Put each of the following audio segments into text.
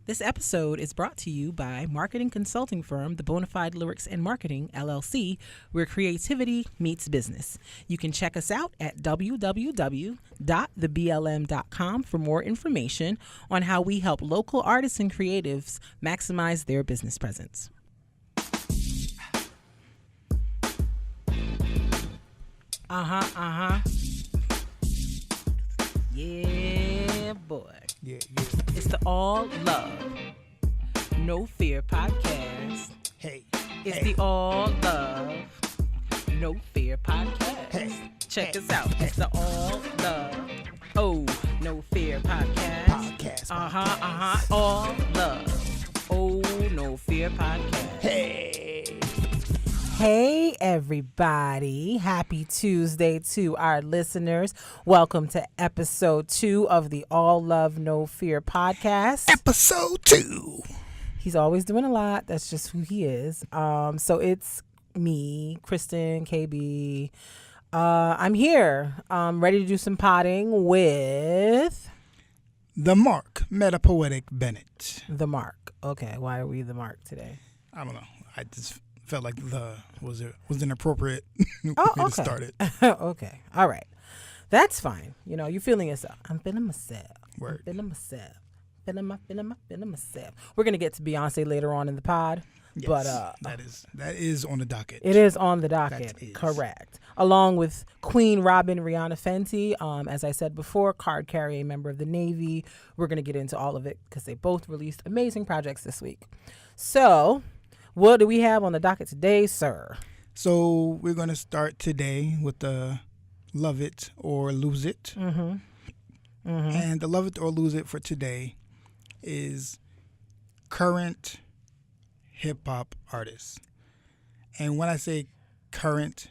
This episode is brought to you by marketing consulting firm The Bonafide Lyrics and Marketing, LLC, where creativity meets business. You can check us out at www.theblm.com for more information on how we help local artists and creatives maximize their business presence. Yeah, boy. Yeah. It's the All Love, No Fear podcast. Hey. It's the All Love, No Fear podcast. Hey. Check us out. It's the All Love, Oh, No Fear podcast. All Love, Oh, No Fear podcast. Hey, everybody. Happy Tuesday to our listeners. Welcome to episode 2 of the All Love, No Fear podcast. Episode 2. He's always doing a lot. That's just who he is. So it's me, Kristen, Kaybee. I'm here. Ready to do some potting with... The Mark, Metapoetic Bennett. The Mark. Okay, why are we the Mark today? I don't know. I just felt like the was an appropriate way to start it. Okay. All right. That's fine. You know, you're feeling yourself. I'm feeling myself. Word. I'm feeling myself. Feeling myself. We're going to get to Beyonce later on in the pod. Yes, but that is on the docket. It is on the docket. Correct. Along with Queen Robin Rihanna Fenty, as I said before, card carrying member of the Navy. We're going to get into all of it because they both released amazing projects this week. So, what do we have on the docket today, sir? So we're going to start today with the Love It or Lose It. And the Love It or Lose It for today is current hip-hop artists. And when I say current,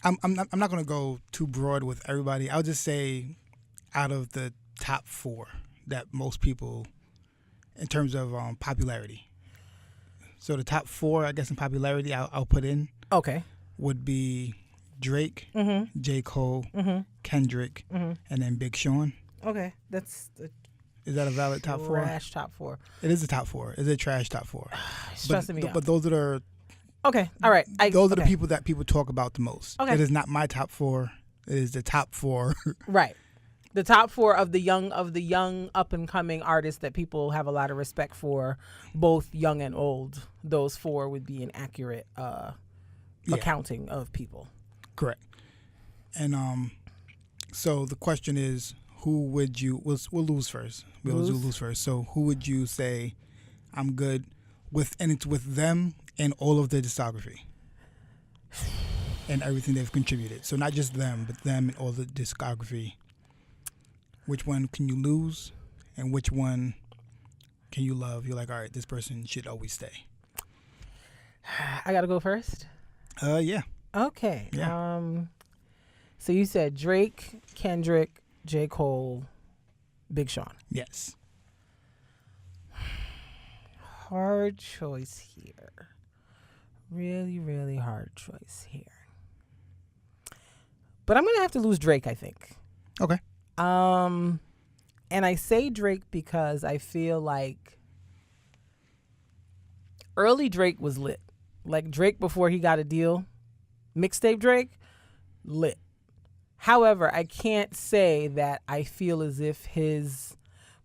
I'm not going to go too broad with everybody. I'll just say out of the top 4 that most people, in terms of popularity. So the top 4, I guess, in popularity I'll put in would be Drake, J. Cole, Kendrick, and then Big Sean. Okay, that's the Is that a valid top 4? trash top 4. It is a top 4. It's a trash top 4. It's stressing me out. But those are Okay, all right. those are the people that people talk about the most. Okay. It is not my top 4. It is the top 4. Right. The top 4 of the young up and coming artists that people have a lot of respect for, both young and old. Those 4 would be an accurate accounting of people. Correct. And so the question is, who would you? We'll lose first. We'll lose first. So who would you say I'm good with? And it's with them and all of their discography and everything they've contributed. So not just them, but them and all the discography. Which one can you lose, and which one can you love? You're like, all right, this person should always stay. I gotta go first. Yeah. Okay. Yeah. So you said Drake, Kendrick, J. Cole, Big Sean. Yes. Hard choice here. Really, really hard choice here. But I'm gonna have to lose Drake, I think. Okay. And I say Drake because I feel like early Drake was lit. Like Drake before he got a deal, mixtape Drake, lit. However, I can't say that I feel as if his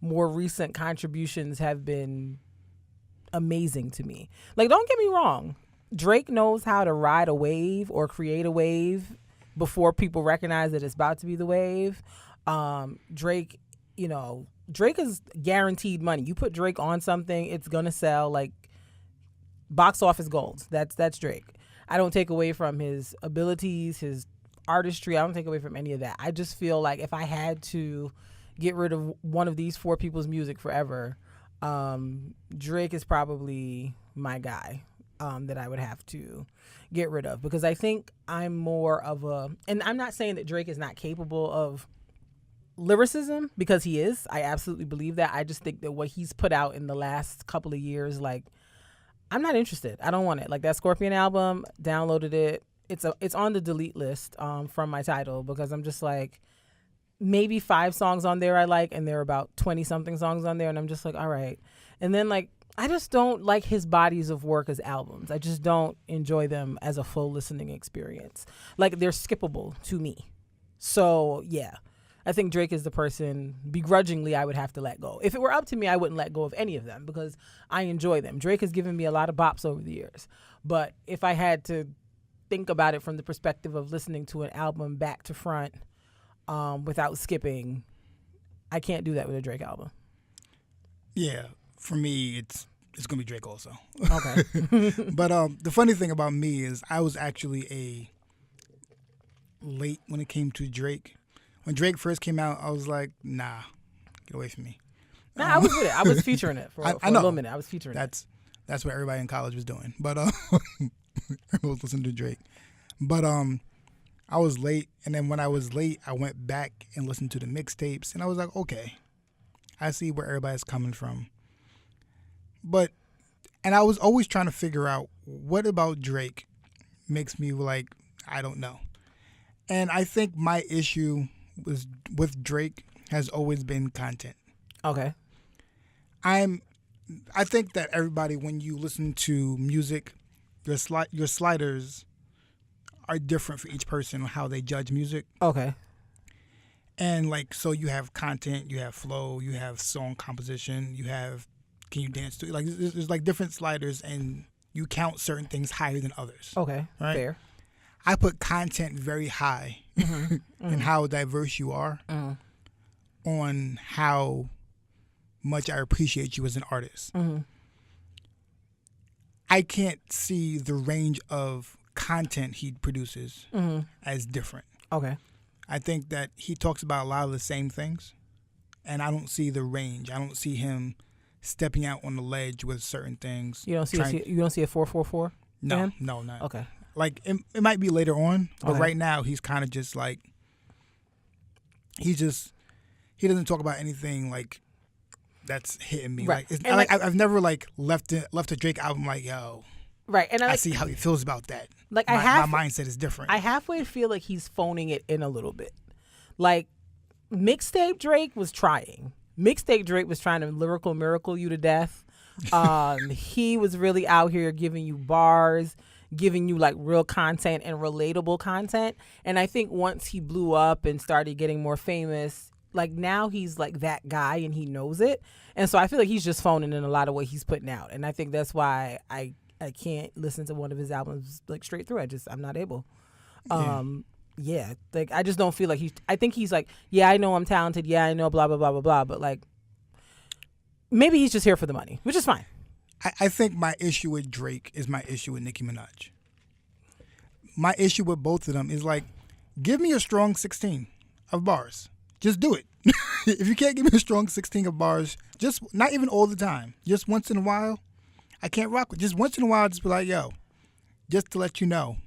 more recent contributions have been amazing to me. Like, don't get me wrong. Drake knows how to ride a wave or create a wave before people recognize that it's about to be the wave. Drake is guaranteed money. You put Drake on something, it's gonna sell like box office gold. That's Drake. I don't take away from his abilities, his artistry. I don't take away from any of that. I just feel like if I had to get rid of one of these 4 people's music forever, Drake is probably my guy that I would have to get rid of, because I think I'm more of a, and I'm not saying that Drake is not capable of lyricism, because he is. I absolutely believe that. I just think that what he's put out in the last couple of years, like, I'm not interested. I don't want it. Like that Scorpion album, downloaded it. It's on the delete list from my title, because I'm just like, maybe 5 songs on there I like, and there are about 20 something songs on there, and I'm just like, all right. And then like I just don't like his bodies of work as albums. I just don't enjoy them as a full listening experience. Like they're skippable to me. So yeah, I think Drake is the person begrudgingly I would have to let go. If it were up to me, I wouldn't let go of any of them because I enjoy them. Drake has given me a lot of bops over the years. But if I had to think about it from the perspective of listening to an album back to front without skipping, I can't do that with a Drake album. Yeah, for me, it's going to be Drake also. Okay. But the funny thing about me is I was actually a late when it came to Drake. When Drake first came out, I was like, nah, get away from me. Nah, I was with it. I was featuring it for a little minute. I was featuring it. That's what everybody in college was doing. But I was listening to Drake. But I was late, and then when I was late, I went back and listened to the mixtapes, and I was like, okay, I see where everybody's coming from. And I was always trying to figure out what about Drake makes me like, I don't know. And I think my issue with Drake has always been content. Okay. I think that everybody, when you listen to music, your sliders are different for each person on how they judge music. Okay. And like, so you have content, you have flow, you have song composition, you have can you dance to it? Like there's like different sliders, and you count certain things higher than others. Okay. Right? Fair. I put content very high and how diverse you are on how much I appreciate you as an artist. Mm-hmm. I can't see the range of content he produces as different. Okay. I think that he talks about a lot of the same things, and I don't see the range. I don't see him stepping out on the ledge with certain things. You don't see a 444? No, not. Okay. Like it might be later on, but right now he's kind of just like he doesn't talk about anything like that's hitting me. Right. Like I've never like left a Drake album like, yo. Right. And I see how he feels about that. Like my mindset is different. I halfway feel like he's phoning it in a little bit. Like mixtape Drake was trying. Mixtape Drake was trying to lyrical miracle you to death. He was really out here giving you bars, giving you like real content and relatable content. And I think once he blew up and started getting more famous, like now he's like that guy and he knows it. And so I feel like he's just phoning in a lot of what he's putting out. And I think that's why I can't listen to one of his albums like straight through. I'm not able. Yeah, like I just don't feel like I think he's like, yeah, I know I'm talented. Yeah, I know blah, blah, blah, blah, blah. But like maybe he's just here for the money, which is fine. I think my issue with Drake is my issue with Nicki Minaj. My issue with both of them is like, give me a strong 16 of bars. Just do it. If you can't give me a strong 16 of bars, just not even all the time, just once in a while, I can't rock with. Just once in a while, just be like, yo, just to let you know,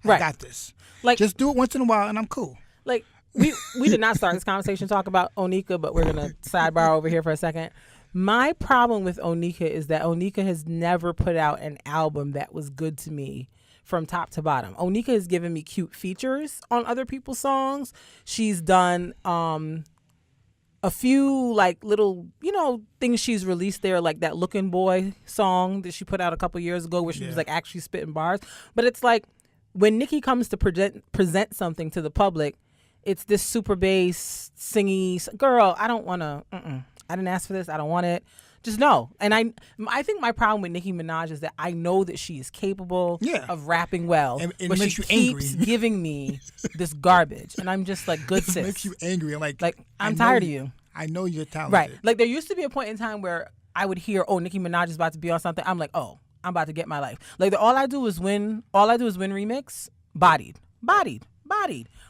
I got this. Like, just do it once in a while, and I'm cool. Like we did not start this conversation talk about Onika, but we're gonna sidebar over here for a second. My problem with Onika is that Onika has never put out an album that was good to me from top to bottom. Onika has given me cute features on other people's songs. She's done a few like little, things she's released there, like that Lookin' Boy song that she put out a couple years ago where she was like actually spitting bars. But it's like when Nicki comes to present something to the public, it's this super bass, singy, girl, I don't want to, I didn't ask for this, I don't want it. Just no. And I think my problem with Nicki Minaj is that I know that she is capable of rapping well, and but she keeps giving me this garbage. And I'm just like, good sis. It makes you angry. Like I'm tired of you. I know you're talented. Right. Like there used to be a point in time where I would hear, oh, Nicki Minaj is about to be on something. I'm like, oh, I'm about to get my life. Like all I do is win remix, bodied.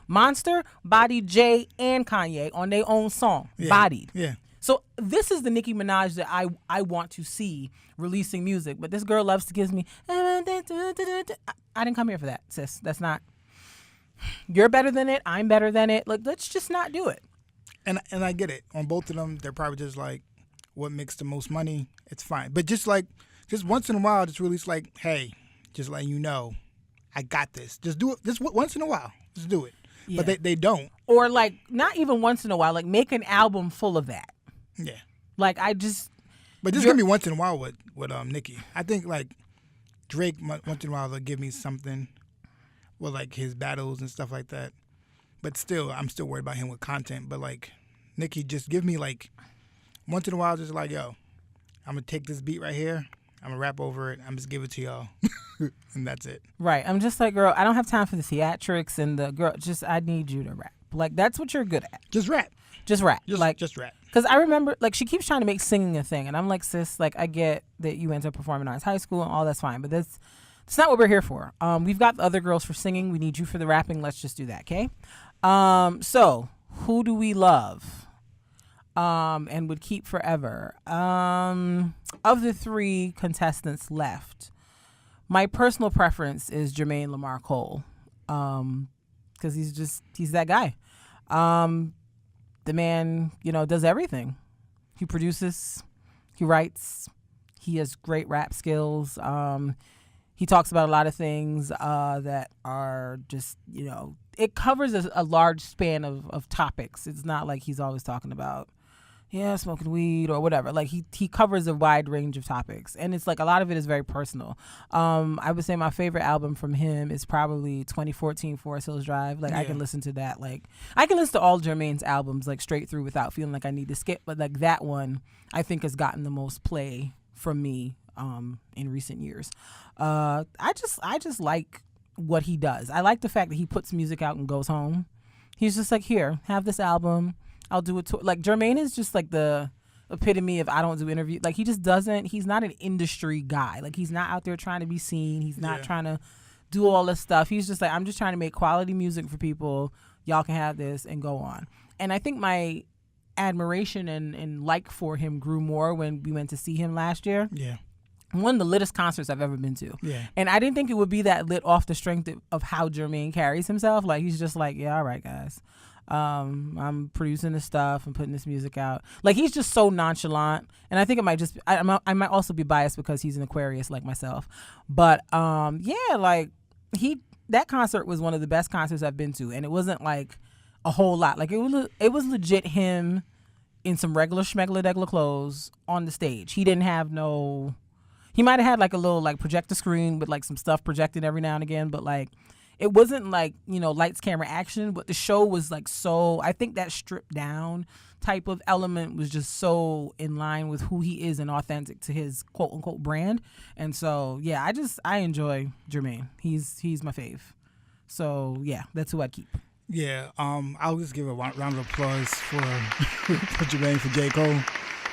Monster, bodied Jay and Kanye on their own song, bodied. Yeah. So this is the Nicki Minaj that I want to see releasing music. But this girl loves to give me, I didn't come here for that, sis. That's not, you're better than it. I'm better than it. Like, let's just not do it. And I get it. On both of them, they're probably just like, what makes the most money? It's fine. But just once in a while, just release like, hey, just letting you know, I got this. Just do it. Just once in a while, just do it. Yeah. But they don't. Or like not even once in a while, like make an album full of that. Yeah. Like But this is gonna be once in a while with Nicki. I think like Drake once in a while will give me something with like his battles and stuff like that. But still, I'm still worried about him with content. But like Nicki, just give me like once in a while, just like yo, I'm gonna take this beat right here. I'm gonna rap over it. I'm just give it to y'all, and that's it. Right. I'm just like, girl, I don't have time for the theatrics and the girl. Just I need you to rap. Like that's what you're good at. Just rap. Just rap. Just rap. Because I remember, like, she keeps trying to make singing a thing. And I'm like, sis, like, I get that you went to performing arts high school and all that's fine. But that's not what we're here for. We've got the other girls for singing. We need you for the rapping. Let's just do that, okay? So, who do we love and would keep forever? Of the 3 contestants left, my personal preference is Jermaine Lamar Cole. Because he's that guy. The man, does everything. He produces, he writes, he has great rap skills. He talks about a lot of things that are just, it covers a large span of topics. It's not like he's always talking about, smoking weed or whatever. Like he covers a wide range of topics, and it's like a lot of it is very personal. I would say my favorite album from him is probably 2014 Forest Hills Drive. Like I can listen to that. Like I can listen to all Jermaine's albums like straight through without feeling like I need to skip. But like that one, I think has gotten the most play from me in recent years. I just like what he does. I like the fact that he puts music out and goes home. He's just like, here, have this album. I'll do a tour. Like Jermaine is just like the epitome of I don't do interviews. Like he just doesn't. He's not an industry guy. Like he's not out there trying to be seen. He's not trying to do all this stuff. He's just like, I'm just trying to make quality music for people. Y'all can have this and go on. And I think my admiration and like for him grew more when we went to see him last year. Yeah. One of the littest concerts I've ever been to. Yeah. And I didn't think it would be that lit off the strength of how Jermaine carries himself. Like he's just like, yeah, all right, guys. I'm producing this stuff and putting this music out. Like he's just so nonchalant, and I think it might just I might also be biased because he's an Aquarius like myself. But like that concert was one of the best concerts I've been to, and it wasn't like a whole lot. Like it was legit him in some regular schmegler clothes on the stage. He didn't have no. He might have had like a little like projector screen with like some stuff projected every now and again, but like. It wasn't like, lights, camera, action, but the show was like so, I think that stripped down type of element was just so in line with who he is and authentic to his quote unquote brand. And so, yeah, I enjoy Jermaine. He's my fave. So, yeah, that's who I keep. Yeah, I'll just give a round of applause for Jermaine, for J. Cole.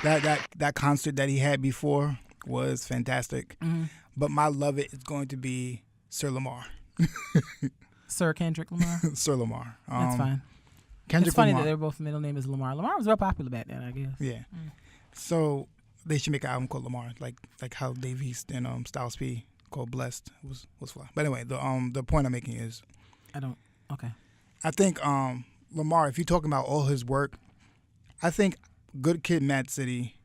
That concert that he had before was fantastic. Mm-hmm. But my love it is going to be Sir Lamar. Sir Kendrick Lamar. Sir Lamar. That's fine. Kendrick it's funny Lamar. that their both middle name is Lamar. Lamar was real popular back then, I guess. Yeah. So they should make an album called Lamar, like how Dave East and Styles P called Blessed was fly. But anyway, the point I'm making is, I think Lamar, if you're talking about all his work, I think Good Kid, Mad City,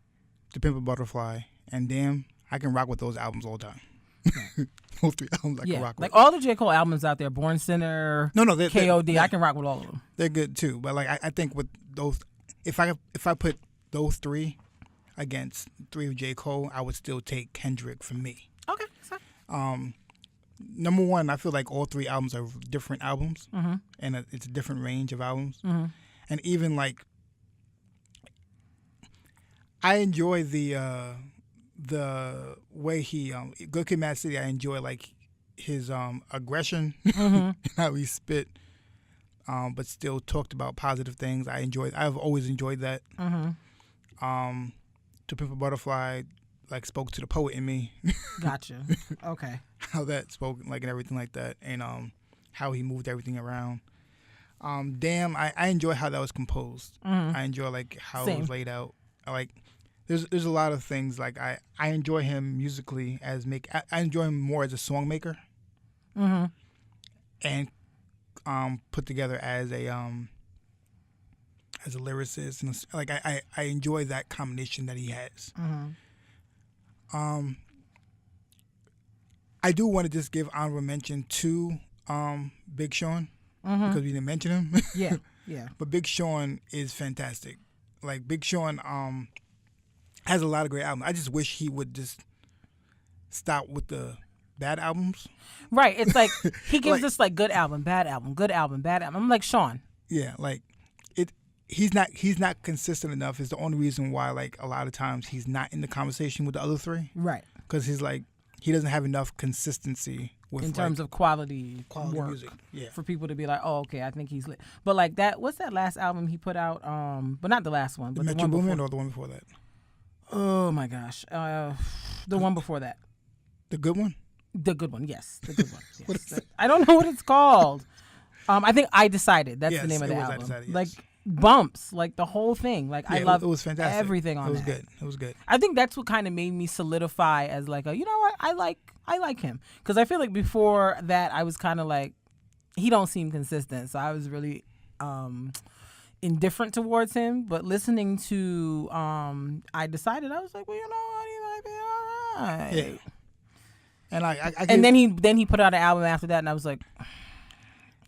To Pimp a Butterfly, and Damn, I can rock with those albums all the time. Those 3 albums I can rock with. Like all the J. Cole albums out there, Born Sinner, KOD, I can rock with all of them. They're good too, but like I think with those, if I put those 3 against 3 of J. Cole, I would still take Kendrick for me. Okay. Number 1, I feel like all 3 albums are different albums, and it's a different range of albums, and even like I enjoy the way he Good Kid, Mad City. I enjoy like his aggression, how he spit, but still talked about positive things. I've always enjoyed that. To Pimp a Butterfly, like spoke to the poet in me. Gotcha. Okay. How that spoke, like, and everything like that, and how he moved everything around. Damn, I enjoy how that was composed. I enjoy like how it was laid out. There's a lot of things like I enjoy him musically I enjoy him more as a song maker, and put together as a lyricist, and like I enjoy that combination that he has. I do want to just give honorable mention to Big Sean. because we didn't mention him. Yeah, yeah. But Big Sean is fantastic. Like Big Sean has a lot of great albums. I just wish he would just stop with the bad albums. Right. It's like he gives us like good album, bad album, good album, bad album. I'm like Sean. Yeah, like he's not consistent enough is the only reason why like a lot of times he's not in the conversation with the other three. Right. Because he's like he doesn't have enough consistency with in terms of quality work music. Yeah. For people to be like, oh, okay, I think he's lit. But like that, what's that last album he put out? But not the last one, but the Metro one Boomin before. or the one before that? Oh my gosh, the one before that. The good one. The good one, yes, the good one. Yes. I don't know what it's called. I think I Decided. That's the name of the album. Decided, yes. Like bumps, like the whole thing. Like I love it was fantastic. Everything on that. It was good. It was good. I think that's what kind of made me solidify as like you know what, I like him, because I feel like before that I was kind of like he don't seem consistent, so I was really indifferent towards him. But listening to I Decided, I was like, well, you know what, he might be all right. Yeah. And and then he put out an album after that, and I was like,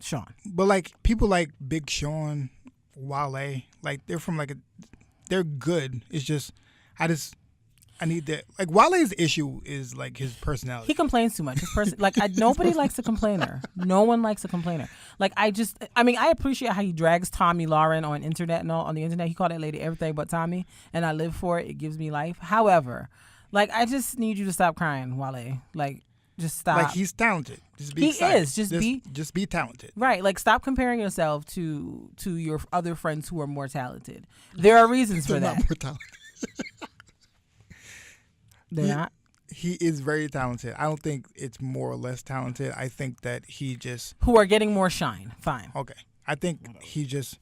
Sean. But like people like Big Sean, Wale, like they're they're good. It's just I need that. Like Wale's issue is like his personality. He complains too much. His nobody likes a complainer. No one likes a complainer. Like I appreciate how he drags Tommy Lauren on the internet. He called that lady everything but Tommy, and I live for it. It gives me life. However, like I just need you to stop crying, Wale. Like just stop. Like he's talented. Just be excited. Just be talented. Right. Like stop comparing yourself to your other friends who are more talented. There are reasons for that. Not more talented. They're not. He is very talented. I don't think it's more or less talented. I think that he just who are getting more shine. Fine. Okay. I think he just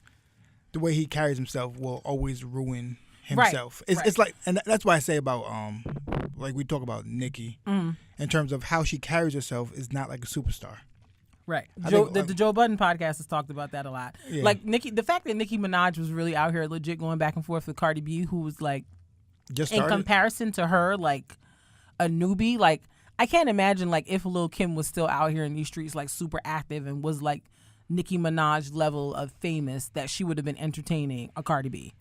the way he carries himself will always ruin himself. Right. It's like, and that's why I say about like we talk about Nicki in terms of how she carries herself is not like a superstar. Right. The Joe Budden podcast has talked about that a lot. Yeah. Like the fact that Nicki Minaj was really out here legit going back and forth with Cardi B, who was like just started. In comparison to her, like a newbie. Like I can't imagine like if Lil' Kim was still out here in these streets like super active and was like Nicki Minaj level of famous, that she would have been entertaining a Cardi B.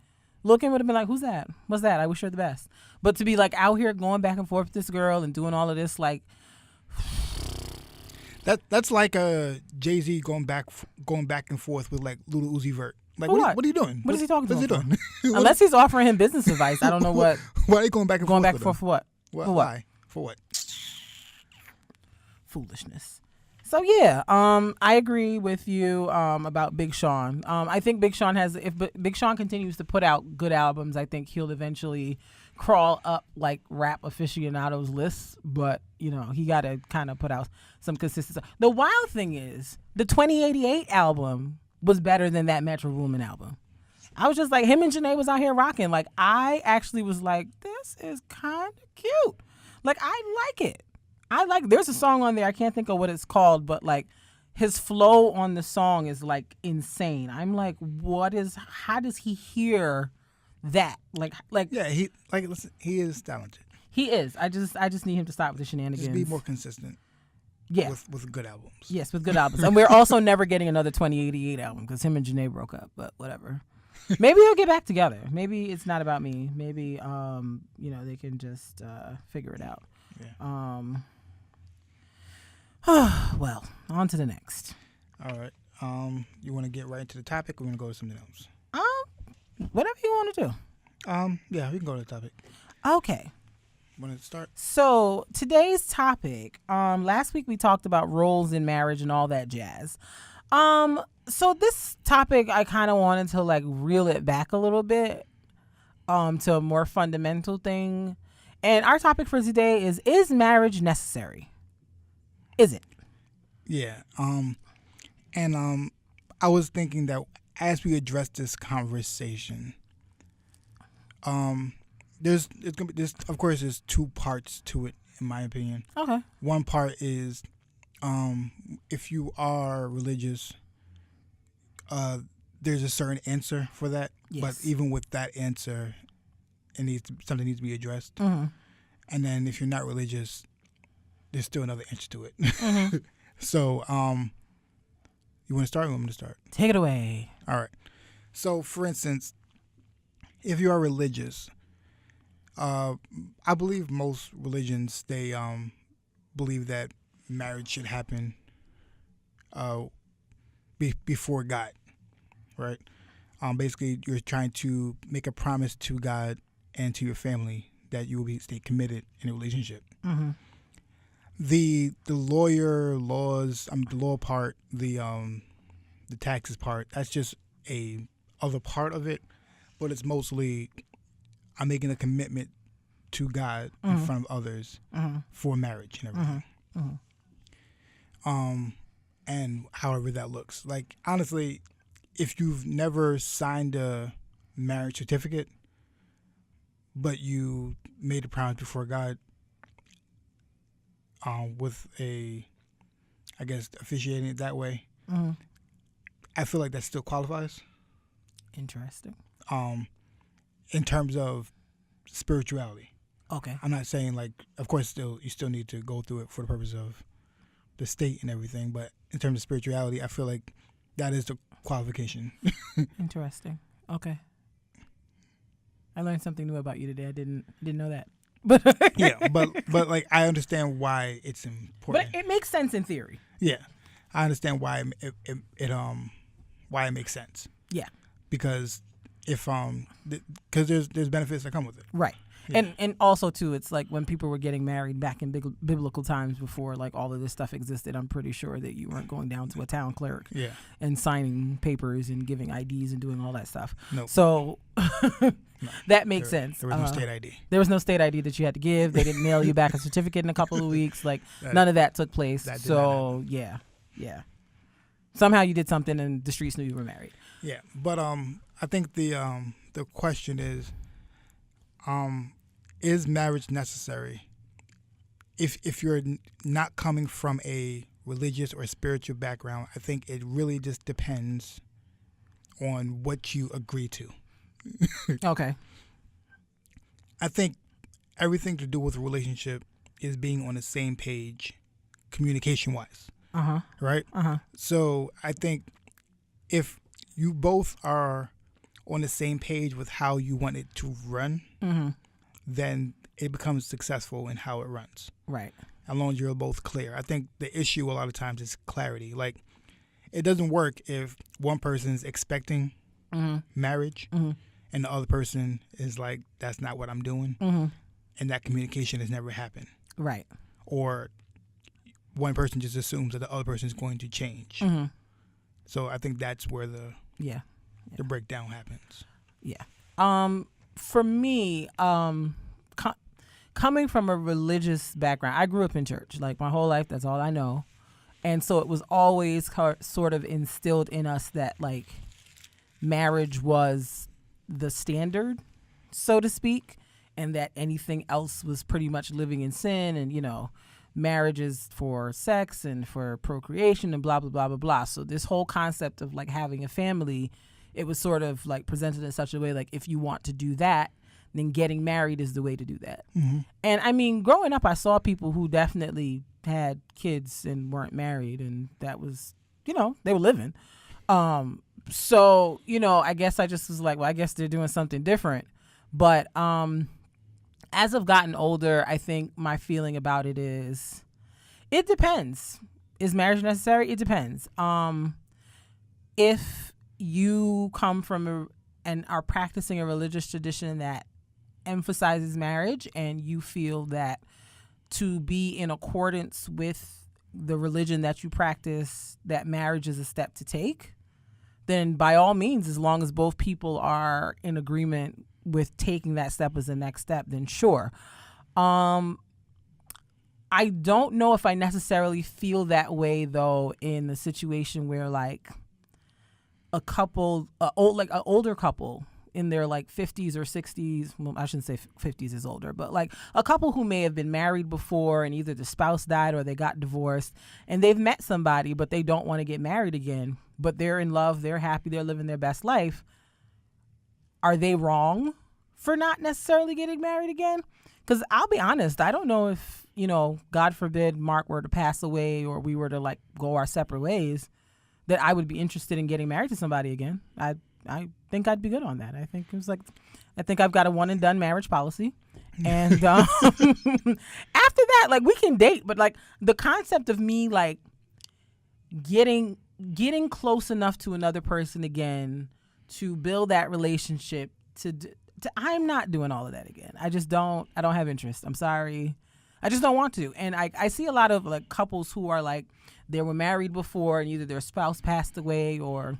Lil' Kim would have been like, who's that? What's that? I wish her the best. But to be like out here going back and forth with this girl and doing all of this, like that's like a Jay-Z going back and forth with like Lil Uzi Vert. Like what are you doing? What is he talking to him doing? Unless he's offering him business advice, I don't know what. Why are they going back and forth? Going back and forth for what? For what? For what? Foolishness. So yeah, I agree with you about Big Sean. I think Big Sean if Big Sean continues to put out good albums, I think he'll eventually crawl up like rap aficionados lists. But you know, he got to kind of put out some consistency. The wild thing is the 2088 album was better than that Metro Boomin album. I was just like, him and Janae was out here rocking. Like I actually was like, this is kind of cute. Like I like it. There's a song on there, I can't think of what it's called, but like his flow on the song is like insane. I'm like, how does he hear that? Like yeah, listen, he is talented. He is. I just need him to stop with the shenanigans. Just be more consistent. Yeah. With good albums. Yes, with good albums. And we're also never getting another 2088 album because him and Janae broke up, but whatever. Maybe they'll get back together. Maybe it's not about me. Maybe they can just figure it out. Yeah. Well, on to the next. All right. You want to get right into the topic, or we want to go to something else? Whatever you want to do. Yeah, we can go to the topic. Okay. Want to start? So today's topic. Last week we talked about roles in marriage and all that jazz. So this topic I kind of wanted to like reel it back a little bit, to a more fundamental thing. And our topic for today is marriage necessary? Is it? Yeah. I was thinking that as we address this conversation, there's of course there's two parts to it in my opinion. Okay. One part is if you are religious, there's a certain answer for that. Yes. But even with that answer, something needs to be addressed. Mm-hmm. And then if you're not religious, there's still another answer to it. Mm-hmm. So, you You want to start? Or you want me to start? Take it away. All right. So, for instance, if you are religious, I believe most religions, they believe that marriage should happen before God, right? Basically, you're trying to make a promise to God and to your family that you will stay committed in a relationship. Mm-hmm. The laws, the law part, the taxes part, that's just a other part of it, but it's mostly I'm making a commitment to God in front of others for marriage and everything. And however that looks. Like, honestly, if you've never signed a marriage certificate, but you made a promise before God with officiating it that way, I feel like that still qualifies. Interesting. In terms of spirituality. Okay. I'm not saying, like, of course, you still need to go through it for the purpose of the state and everything, but in terms of spirituality, I feel like that is the qualification. Interesting. Okay. I learned something new about you today. I didn't know that. But yeah, but like I understand why it's important. But it makes sense in theory. Yeah, I understand why why it makes sense. Yeah. Because because there's benefits that come with it. Right. Yeah. And also too, it's like when people were getting married back in biblical times before like all of this stuff existed, I'm pretty sure that you weren't going down to a town clerk and signing papers and giving IDs and doing all that stuff. Nope. So that makes sense. There was no state ID. There was no state ID that you had to give. They didn't mail you back a certificate in a couple of weeks. Like none of that took place. So yeah. Somehow you did something and the streets knew you were married. Yeah, but I think the question is marriage necessary? If you're not coming from a religious or spiritual background, I think it really just depends on what you agree to. Okay. I think everything to do with a relationship is being on the same page, communication-wise. Right? So I think if you both are on the same page with how you want it to run, then it becomes successful in how it runs. Right. As long as you're both clear. I think the issue a lot of times is clarity. Like, it doesn't work if one person's expecting marriage and the other person is like, that's not what I'm doing. And that communication has never happened. Right. Or one person just assumes that the other person is going to change. So I think that's where the breakdown happens. Yeah. For me, coming from a religious background, I grew up in church. Like my whole life, that's all I know. And so it was always sort of instilled in us that like marriage was the standard, so to speak, and that anything else was pretty much living in sin. And, you know, marriage is for sex and for procreation and blah, blah, blah, blah, blah. So this whole concept of like having a family, it was sort of like presented in such a way like if you want to do that, then getting married is the way to do that. And I mean, growing up, I saw people who definitely had kids and weren't married, and that was, you know, they were living. So, you know, I guess I just was like, well, I guess they're doing something different. But as I've gotten older, I think my feeling about it is, it depends. Is marriage necessary? It depends. If you come from and are practicing a religious tradition that emphasizes marriage, and you feel that to be in accordance with the religion that you practice, that marriage is a step to take, then by all means, as long as both people are in agreement with taking that step as the next step, then sure. I don't know if I necessarily feel that way though in the situation where like a couple, an older couple in their like 50s or 60s, well, I shouldn't say 50s is older, but like a couple who may have been married before and either the spouse died or they got divorced and they've met somebody, but they don't want to get married again, but they're in love, they're happy, they're living their best life. Are they wrong for not necessarily getting married again? Because I'll be honest, I don't know if, you know, God forbid Mark were to pass away or we were to like go our separate ways. that I would be interested in getting married to somebody again. I think I'd be good on that. I think I've got a one and done marriage policy. And after that, like, we can date, but like the concept of me like getting close enough to another person again to build that relationship to I'm not doing all of that again. I don't have interest. I'm sorry. I just don't want to. And I see a lot of like couples who are like, they were married before and either their spouse passed away or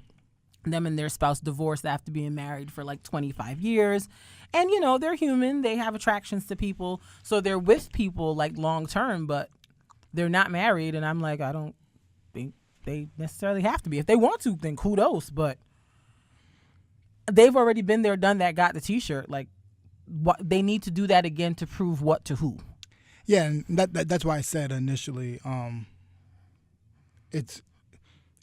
them and their spouse divorced after being married for like 25 years. And, you know, they're human. They have attractions to people. So they're with people like long term, but they're not married. And I'm like, I don't think they necessarily have to be. If they want to, then kudos. But they've already been there, done that, got the T-shirt. Like, what they need to do that again to prove what to who. Yeah, and that's why I said initially, it's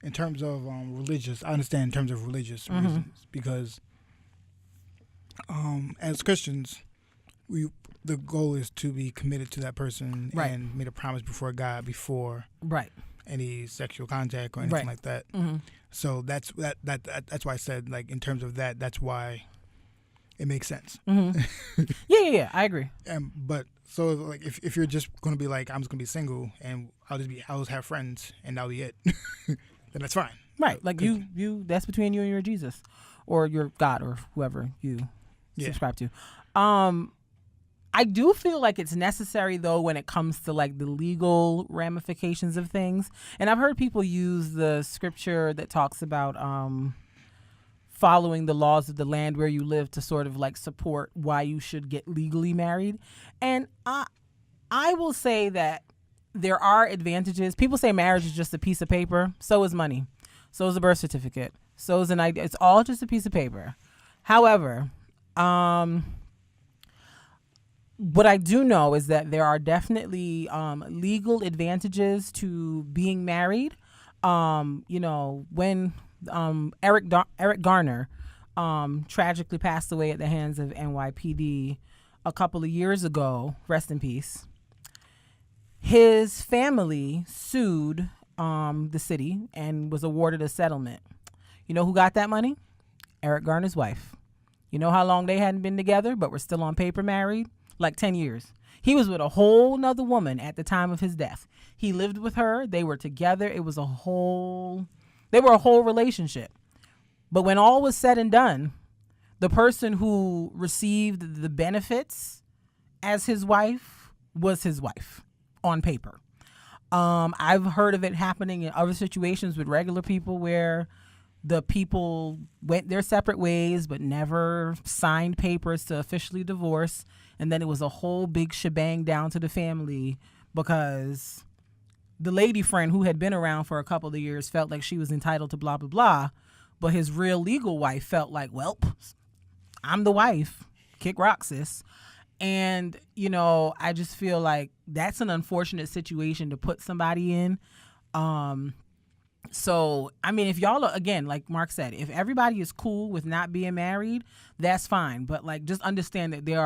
in terms of religious. I understand in terms of religious reasons because as Christians, the goal is to be committed to that person and made a promise before God before any sexual contact or anything like that. So that's why I said, like, in terms of that, that's why it makes sense. Yeah, I agree. But so like if you're just going to be like, I'm just going to be single and I'll just have friends and that'll be it, then that's fine. Right. Like you that's between you and your Jesus or your God or whoever you subscribe to. I do feel like it's necessary though when it comes to like the legal ramifications of things. And I've heard people use the scripture that talks about following the laws of the land where you live to sort of like support why you should get legally married. And I will say that there are advantages. People say marriage is just a piece of paper. So is money. So is a birth certificate. So is an ID. It's all just a piece of paper. However, what I do know is that there are definitely legal advantages to being married. You know, when Eric Garner tragically passed away at the hands of NYPD a couple of years ago, rest in peace, his family sued the city and was awarded a settlement. You know who got that money? Eric Garner's wife. You know how long they hadn't been together, but were still on paper married? Like 10 years. He was with a whole nother woman at the time of his death. He lived with her. They were together. They were a whole relationship. But when all was said and done, the person who received the benefits as his wife was his wife on paper. I've heard of it happening in other situations with regular people where the people went their separate ways but never signed papers to officially divorce. And then it was a whole big shebang down to the family because the lady friend who had been around for a couple of years felt like she was entitled to blah, blah, blah. But his real legal wife felt like, well, I'm the wife. Kick rock, sis. And, you know, I just feel like that's an unfortunate situation to put somebody in. So, I mean, if y'all are, again, like Mark said, if everybody is cool with not being married, that's fine. But like, just understand that there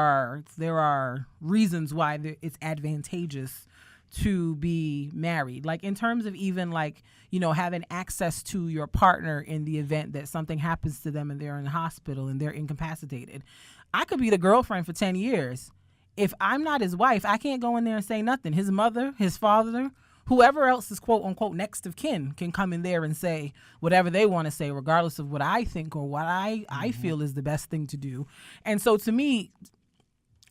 are reasons why it's advantageous to be married. Like in terms of even like, you know, having access to your partner in the event that something happens to them and they're in the hospital and they're incapacitated. I could be the girlfriend for 10 years. If I'm not his wife, I can't go in there and say nothing. His mother, his father, whoever else is quote unquote next of kin can come in there and say whatever they want to say, regardless of what I think or what I feel is the best thing to do. And so to me,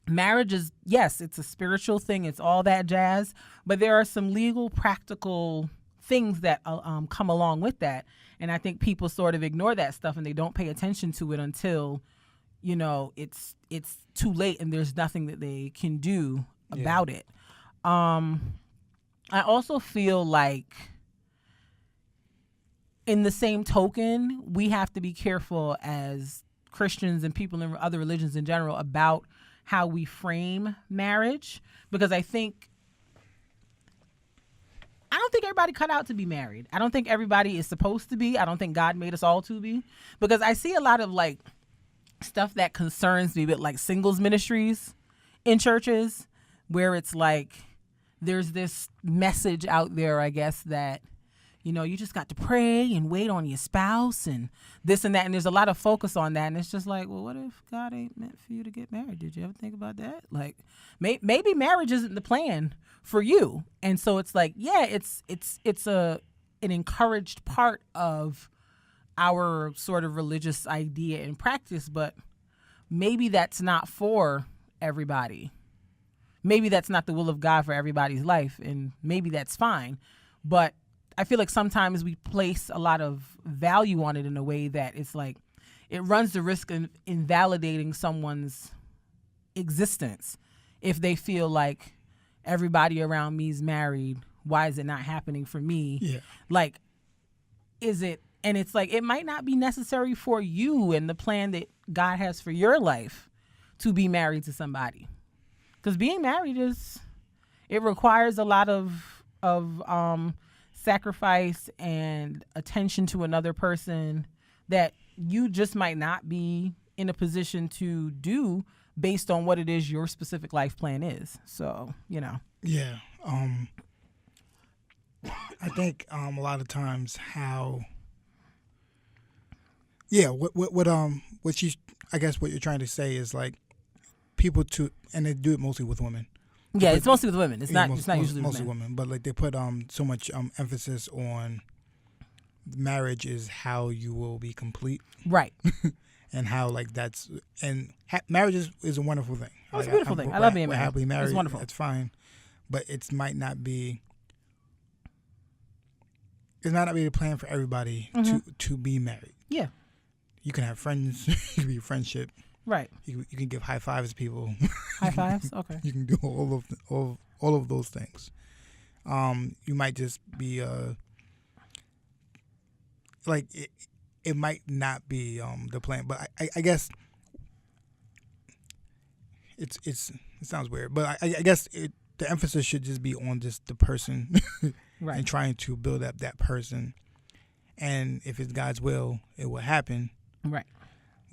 marriage is, yes, it's a spiritual thing. It's all that jazz. But there are some legal, practical things that come along with that. And I think people sort of ignore that stuff and they don't pay attention to it until, you know, it's too late and there's nothing that they can do about it. I also feel like in the same token, we have to be careful as Christians and people in other religions in general about how we frame marriage, because I don't think everybody cut out to be married. I don't think everybody is supposed to be. I don't think God made us all to be, because I see a lot of like stuff that concerns me with like singles ministries in churches where it's like there's this message out there, I guess, that, you just got to pray and wait on your spouse and this and that. And there's a lot of focus on that. And it's just like, well, what if God ain't meant for you to get married? Did you ever think about that? Like, maybe marriage isn't the plan for you. And so it's like, yeah, it's an encouraged part of our sort of religious idea and practice, but maybe that's not for everybody. Maybe that's not the will of God for everybody's life, and maybe that's fine. But I feel like sometimes we place a lot of value on it in a way that it's like it runs the risk of invalidating someone's existence if they feel like everybody around me is married. Why is it not happening for me? Yeah. Like, is it? And it's like, it might not be necessary for you and the plan that God has for your life to be married to somebody. Because being married it requires a lot of sacrifice and attention to another person that you just might not be in a position to do based on what it is your specific life plan is. So, Yeah. I think a lot of times I guess what you're trying to say is like people and they do it mostly with women. Yeah, it's mostly with women. It's not usually mostly with men. women, but like they put so much emphasis on marriage is how you will be complete, right? And how like marriage is a wonderful thing. Oh, it's a beautiful thing. I love being married. Happily married. It's wonderful. It's fine, but it might not be. It's not be the plan for everybody to be married. Yeah. You can have friends. You can be a friendship. Right. You can give high fives to people. High fives? Okay. You can do all of those things. You might just be like it might not be the plan, but I guess it sounds weird, but I guess the emphasis should just be on just the person, right, and trying to build up that person, and if it's God's will, it will happen. Right.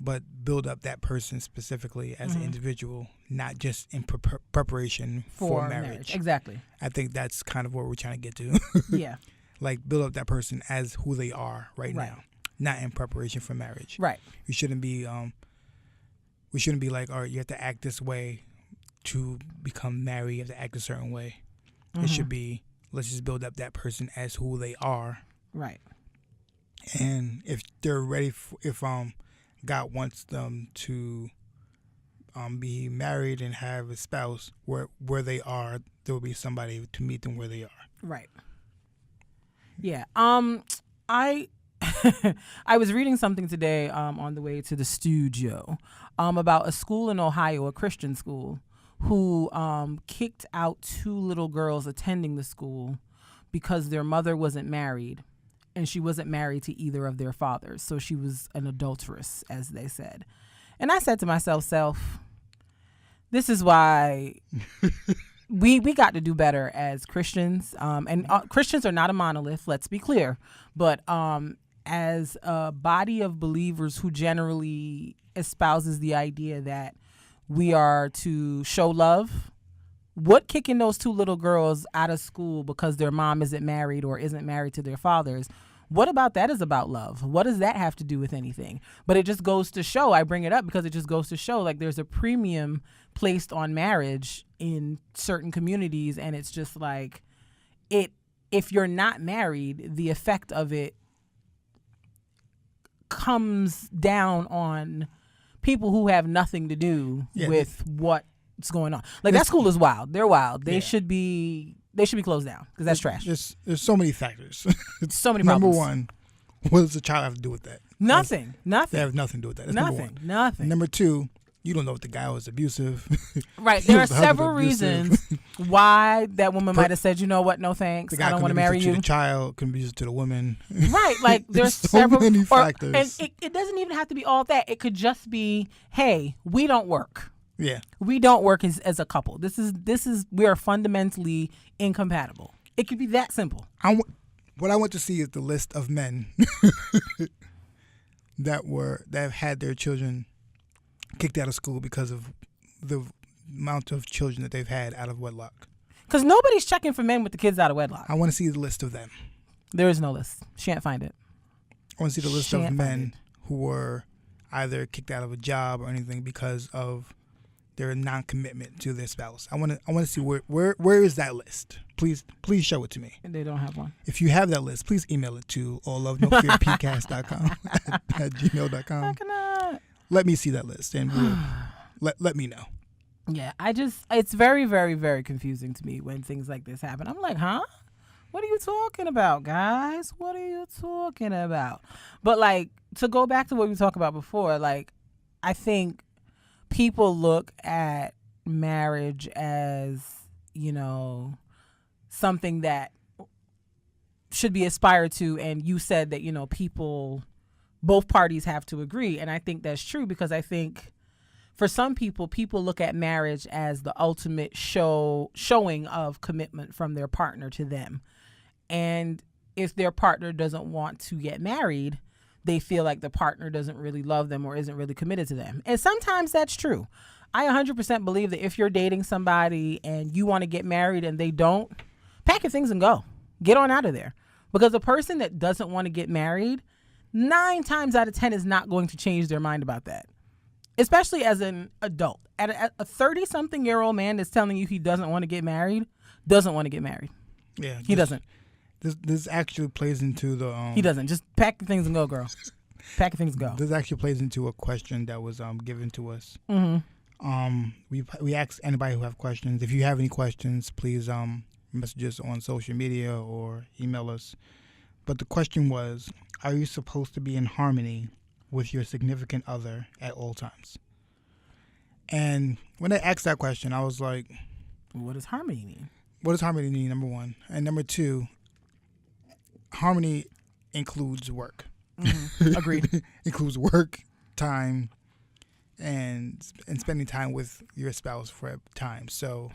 But build up that person specifically as an individual, not just in preparation for marriage. Exactly. I think that's kind of what we're trying to get to. Yeah. Like build up that person as who they are right now, not in preparation for marriage. Right. You shouldn't be. We shouldn't be like, all right, you have to act this way to become married. You have to act a certain way. It should be, let's just build up that person as who they are. Right. And if they're ready, if God wants them to be married and have a spouse, where they are, there will be somebody to meet them where they are. Right. Yeah. I I was reading something today on the way to the studio about a school in Ohio, a Christian school, who kicked out 2 little girls attending the school because their mother wasn't married. And she wasn't married to either of their fathers. So she was an adulteress, as they said. And I said to myself, this is why we got to do better as Christians. And Christians are not a monolith, let's be clear. But as a body of believers who generally espouses the idea that we are to show love, what kicking those 2 little girls out of school because their mom isn't married or isn't married to their fathers, what about that is about love? What does that have to do with anything? But it just goes to show, I bring it up because it just goes to show like there's a premium placed on marriage in certain communities, and it's just like if you're not married, the effect of it comes down on people who have nothing to do with what's going on. Like that school is wild. They're wild. They should be closed down because that's trash. There's so many factors. So many problems. Number one, what does the child have to do with that? Nothing. They have nothing to do with that. That's nothing. Nothing. Number 2, you don't know if the guy was abusive. Right. There are several reasons why that woman might have said, you know what, no thanks. I don't want to marry you. The child can be abusive to the woman. Right. Like there's so many factors. And it doesn't even have to be all that. It could just be, hey, we don't work. Yeah. We don't work as a couple. This is we are fundamentally incompatible. It could be that simple. What I want to see is the list of men that have had their children kicked out of school because of the amount of children that they've had out of wedlock. Because nobody's checking for men with the kids out of wedlock. I want to see the list of them. There is no list. She can't find it. I want to see the list of men who were either kicked out of a job or anything because of their non-commitment to their spouse. I want to see where is that list. Please show it to me. And they don't have one. If you have that list, please email it to alllovenofearpcast.com at gmail.com. How can I? Let me see that list and let me know. Yeah, it's very, very, very confusing to me when things like this happen. I'm like, huh? What are you talking about, guys? What are you talking about? But like, to go back to what we talked about before, like, I think people look at marriage as, something that should be aspired to. And you said that, both parties have to agree. And I think that's true, because I think for some people look at marriage as the ultimate showing of commitment from their partner to them. And if their partner doesn't want to get married, they feel like the partner doesn't really love them or isn't really committed to them. And sometimes that's true. I 100% believe that if you're dating somebody and you want to get married and they don't, pack your things and go. Get on out of there. Because a person that doesn't want to get married, 9 times out of 10 is not going to change their mind about that. Especially as an adult. At a 30-something-year-old man that's telling you he doesn't want to get married. Yeah. He doesn't. This actually plays into the... he doesn't. Just pack your things and go, girl. Pack your things and go. This actually plays into a question that was given to us. Mm-hmm. We asked anybody who have questions. If you have any questions, please message us on social media or email us. But the question was, are you supposed to be in harmony with your significant other at all times? And when I asked that question, I was like... What does harmony mean? What does harmony mean, number one? And number two... harmony includes work. Mm-hmm. Agreed. Includes work, time, and spending time with your spouse for time. So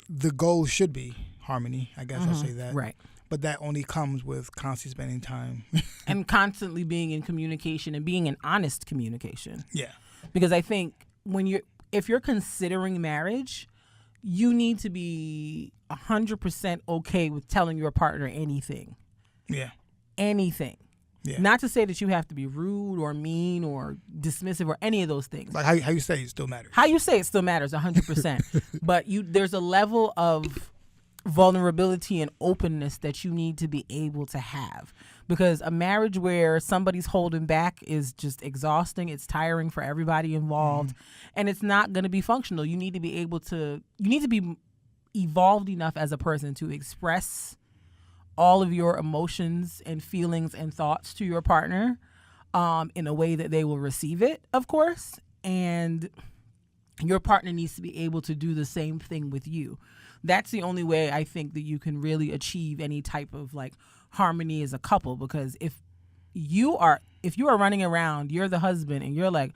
the goal should be harmony. I guess I'll say that. Right. But that only comes with constantly spending time. And constantly being in communication and being in honest communication. Yeah. Because I think if you're considering marriage, you need to be 100% okay with telling your partner anything. Yeah. Anything. Yeah. Not to say that you have to be rude or mean or dismissive or any of those things. Like how you say it still matters. How you say it still matters 100%. But there's a level of vulnerability and openness that you need to be able to have. Because a marriage where somebody's holding back is just exhausting. It's tiring for everybody involved. And it's not going to be functional. You need to be evolved enough as a person to express all of your emotions and feelings and thoughts to your partner in a way that they will receive it, of course. And your partner needs to be able to do the same thing with you. That's the only way I think that you can really achieve any type of like harmony as a couple. Because if you are running around, you're the husband and you're like,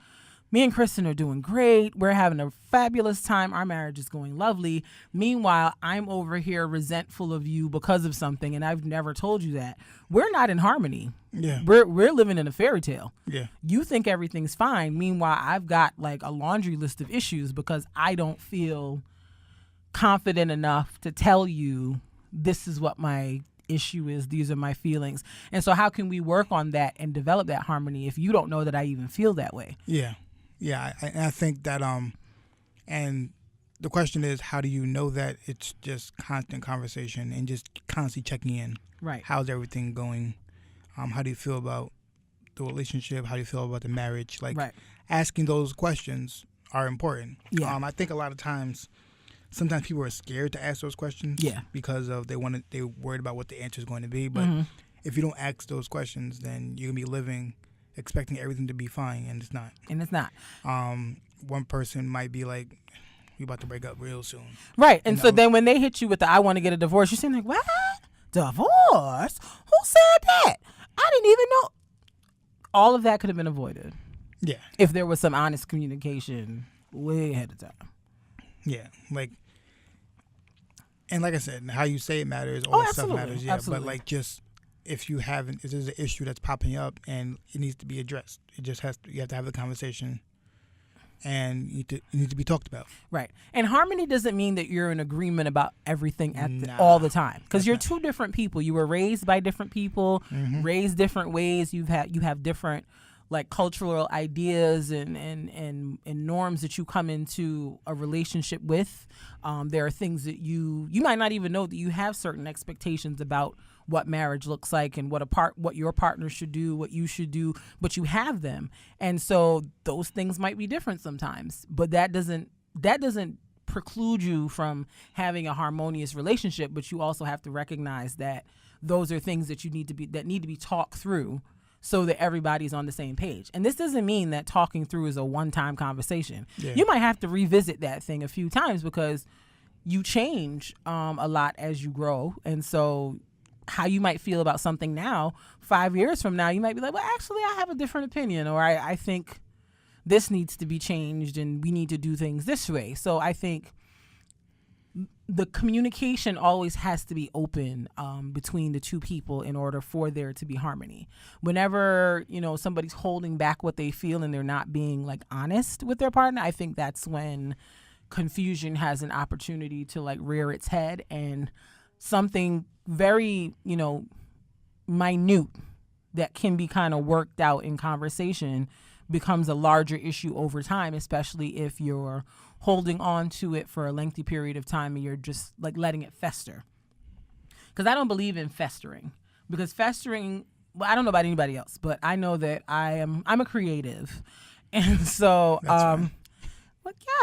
me and Kristen are doing great. We're having a fabulous time. Our marriage is going lovely. Meanwhile, I'm over here resentful of you because of something, and I've never told you that. We're not in harmony. Yeah. We're living in a fairy tale. Yeah. You think everything's fine. Meanwhile, I've got like a laundry list of issues because I don't feel confident enough to tell you this is what my issue is. These are my feelings. And so how can we work on that and develop that harmony if you don't know that I even feel that way? Yeah. Yeah, I think that, and the question is, how do you know that it's just constant conversation and just constantly checking in? Right. How's everything going? How do you feel about the relationship? How do you feel about the marriage? Like, asking those questions are important. Yeah. I think a lot of times, sometimes people are scared to ask those questions. Yeah. Because they're worried about what the answer is going to be. But if you don't ask those questions, then you're gonna be living expecting everything to be fine, and it's not. One person might be like, "We about to break up real soon." Right, and so then when they hit you with the "I want to get a divorce," you're saying like, "What? Divorce? Who said that? I didn't even know." All of that could have been avoided. Yeah. If there was some honest communication way ahead of time. Yeah, and like I said, how you say it matters. All that stuff matters. Yeah, absolutely. But like just. If there's an issue that's popping up and it needs to be addressed, you have to have the conversation and need to be talked about. Right. And harmony doesn't mean that you're in agreement about everything all the time, because you're two different people. You were raised by different people, raised different ways. You have different like cultural ideas and norms that you come into a relationship with. There are things that you might not even know that you have certain expectations about what marriage looks like and what your partner should do, what you should do, but you have them. And so those things might be different sometimes, but that doesn't preclude you from having a harmonious relationship. But you also have to recognize that those are things that need to be talked through so that everybody's on the same page. And this doesn't mean that talking through is a one-time conversation. Yeah. You might have to revisit that thing a few times because you change a lot as you grow. And so how you might feel about something now, 5 years from now, you might be like, well, actually, I have a different opinion, or I think this needs to be changed and we need to do things this way. So I think the communication always has to be open between the two people in order for there to be harmony. Whenever, somebody's holding back what they feel and they're not being like honest with their partner, I think that's when confusion has an opportunity to like rear its head, and something very, minute that can be kind of worked out in conversation becomes a larger issue over time, especially if you're holding on to it for a lengthy period of time and you're just like letting it fester. Because I don't believe in festering, because festering, well, I don't know about anybody else, but I know that I'm a creative. And so, right.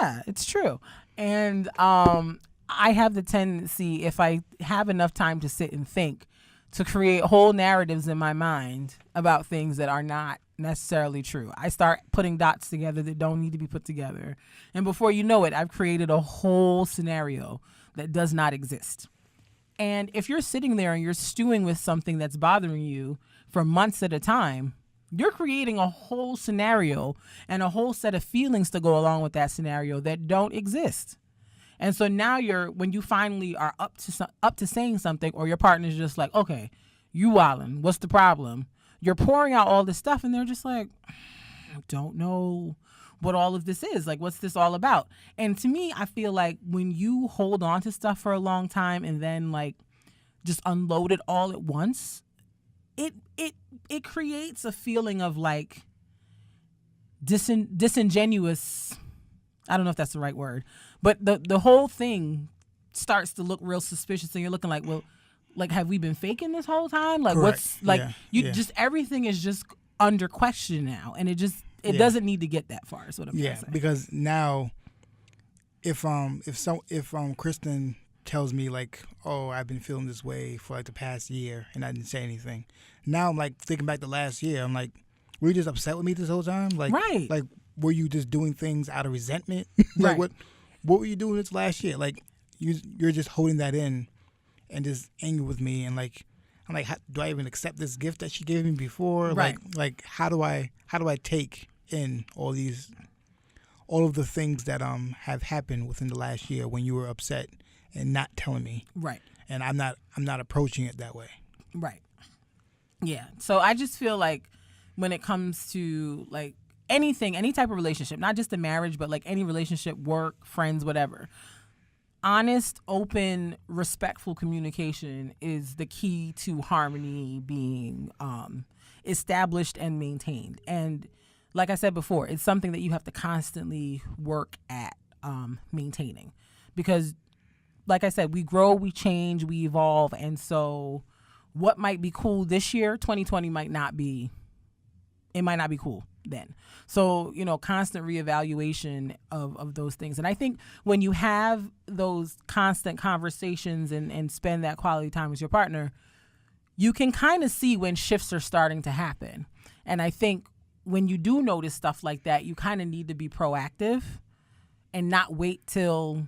Yeah, it's true. And I have the tendency, if I have enough time to sit and think, to create whole narratives in my mind about things that are not necessarily true. I start putting dots together that don't need to be put together. And before you know it, I've created a whole scenario that does not exist. And if you're sitting there and you're stewing with something that's bothering you for months at a time, you're creating a whole scenario and a whole set of feelings to go along with that scenario that don't exist. And so now when you finally are up to saying something, or your partner's just like, okay, you wildin', what's the problem? You're pouring out all this stuff and they're just like, I don't know what all of this is. Like, what's this all about? And to me, I feel like when you hold on to stuff for a long time and then like just unload it all at once, it creates a feeling of like disingenuous. I don't know if that's the right word, but the whole thing starts to look real suspicious, and you're looking like, well, like, have we been faking this whole time? Like, correct. What's like, just everything is just under question now, and it doesn't need to get that far. Is what I'm saying. Because now, if Kristen tells me like, oh, I've been feeling this way for like the past year, and I didn't say anything. Now I'm like thinking back to last year. I'm like, were you just upset with me this whole time? Like, right. Like, were you just doing things out of resentment? right. Like, what were you doing this last year? Like, you're just holding that in and just angry with me. And like, I'm like, do I even accept this gift that she gave me before? Right. Like how do I take in all of the things that have happened within the last year when you were upset and not telling me? Right. And I'm not approaching it that way. Right. Yeah. So I just feel like when it comes to like anything, any type of relationship, not just a marriage, but like any relationship, work, friends, whatever, honest, open, respectful communication is the key to harmony being established and maintained. And like I said before, it's something that you have to constantly work at maintaining, because like I said, we grow, we change, we evolve. And so what might be cool this year, 2020 might not be cool then. So, constant reevaluation of those things. And I think when you have those constant conversations and spend that quality time with your partner, you can kind of see when shifts are starting to happen. And I think when you do notice stuff like that, you kind of need to be proactive and not wait till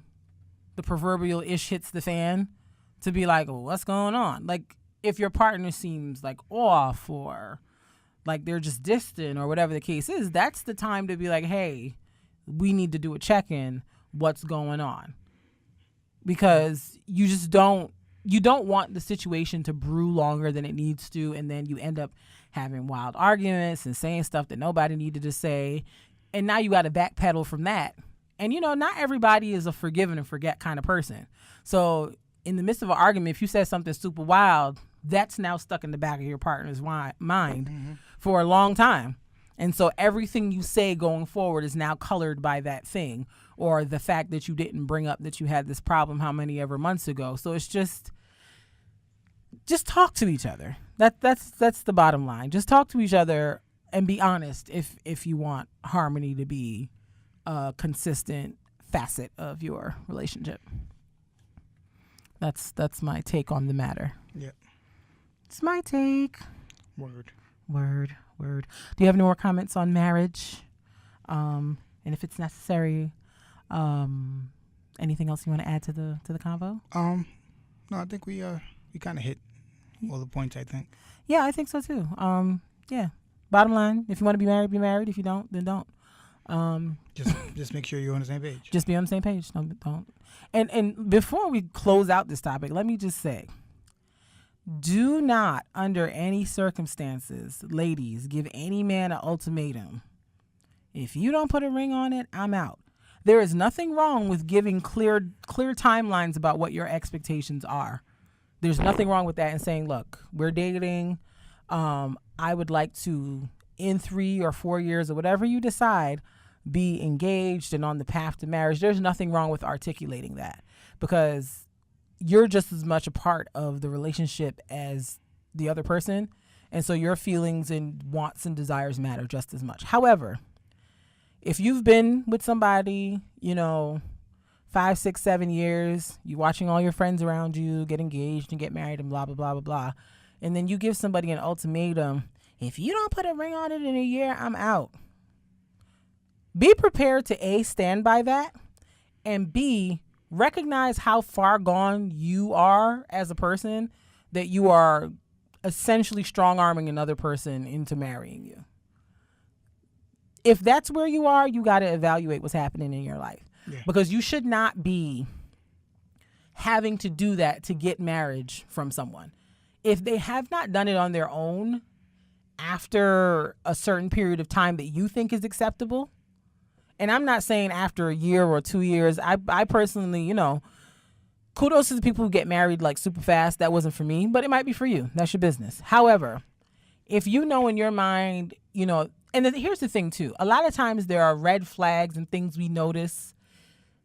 the proverbial ish hits the fan to be like, well, what's going on? Like, if your partner seems like off or like they're just distant or whatever the case is, that's the time to be like, hey, we need to do a check-in. What's going on? Because you don't want the situation to brew longer than it needs to, and then you end up having wild arguments and saying stuff that nobody needed to say. And now you got to backpedal from that. And, not everybody is a forgive and forget kind of person. So in the midst of an argument, if you said something super wild, that's now stuck in the back of your partner's mind for a long time. And so everything you say going forward is now colored by that thing, or the fact that you didn't bring up that you had this problem how many ever months ago. So it's just talk to each other. That's the bottom line. Just talk to each other and be honest if you want harmony to be a consistent facet of your relationship. That's my take on the matter. Yeah. It's my take. Word. Do you have any more comments on marriage? And if it's necessary, anything else you want to add to the convo? No, I think we kind of hit all the points, I think. Yeah, I think so too. Yeah. Bottom line, if you want to be married, be married. If you don't, then don't. Just make sure you're on the same page. Just be on the same page. Don't. And before we close out this topic, let me just say, do not, under any circumstances, ladies, give any man an ultimatum. If you don't put a ring on it, I'm out. There is nothing wrong with giving clear timelines about what your expectations are. There's nothing wrong with that, and saying, look, we're dating. I would like to, in 3 or 4 years or whatever you decide, be engaged and on the path to marriage. There's nothing wrong with articulating that, because you're just as much a part of the relationship as the other person. And so your feelings and wants and desires matter just as much. However, if you've been with somebody, 5, 6, 7 years, you're watching all your friends around you get engaged and get married and blah, blah, blah, blah, blah. And then you give somebody an ultimatum. If you don't put a ring on it in a year, I'm out. Be prepared to A, stand by that, and B, recognize how far gone you are as a person, that you are essentially strong-arming another person into marrying you. If that's where you are, you got to evaluate what's happening in your life. Yeah. Because you should not be having to do that to get marriage from someone. If they have not done it on their own after a certain period of time that you think is acceptable, and I'm not saying after a year or 2 years, I personally, kudos to the people who get married like super fast. That wasn't for me, but it might be for you. That's your business. However, if you know in your mind, and here's the thing too, a lot of times there are red flags and things we notice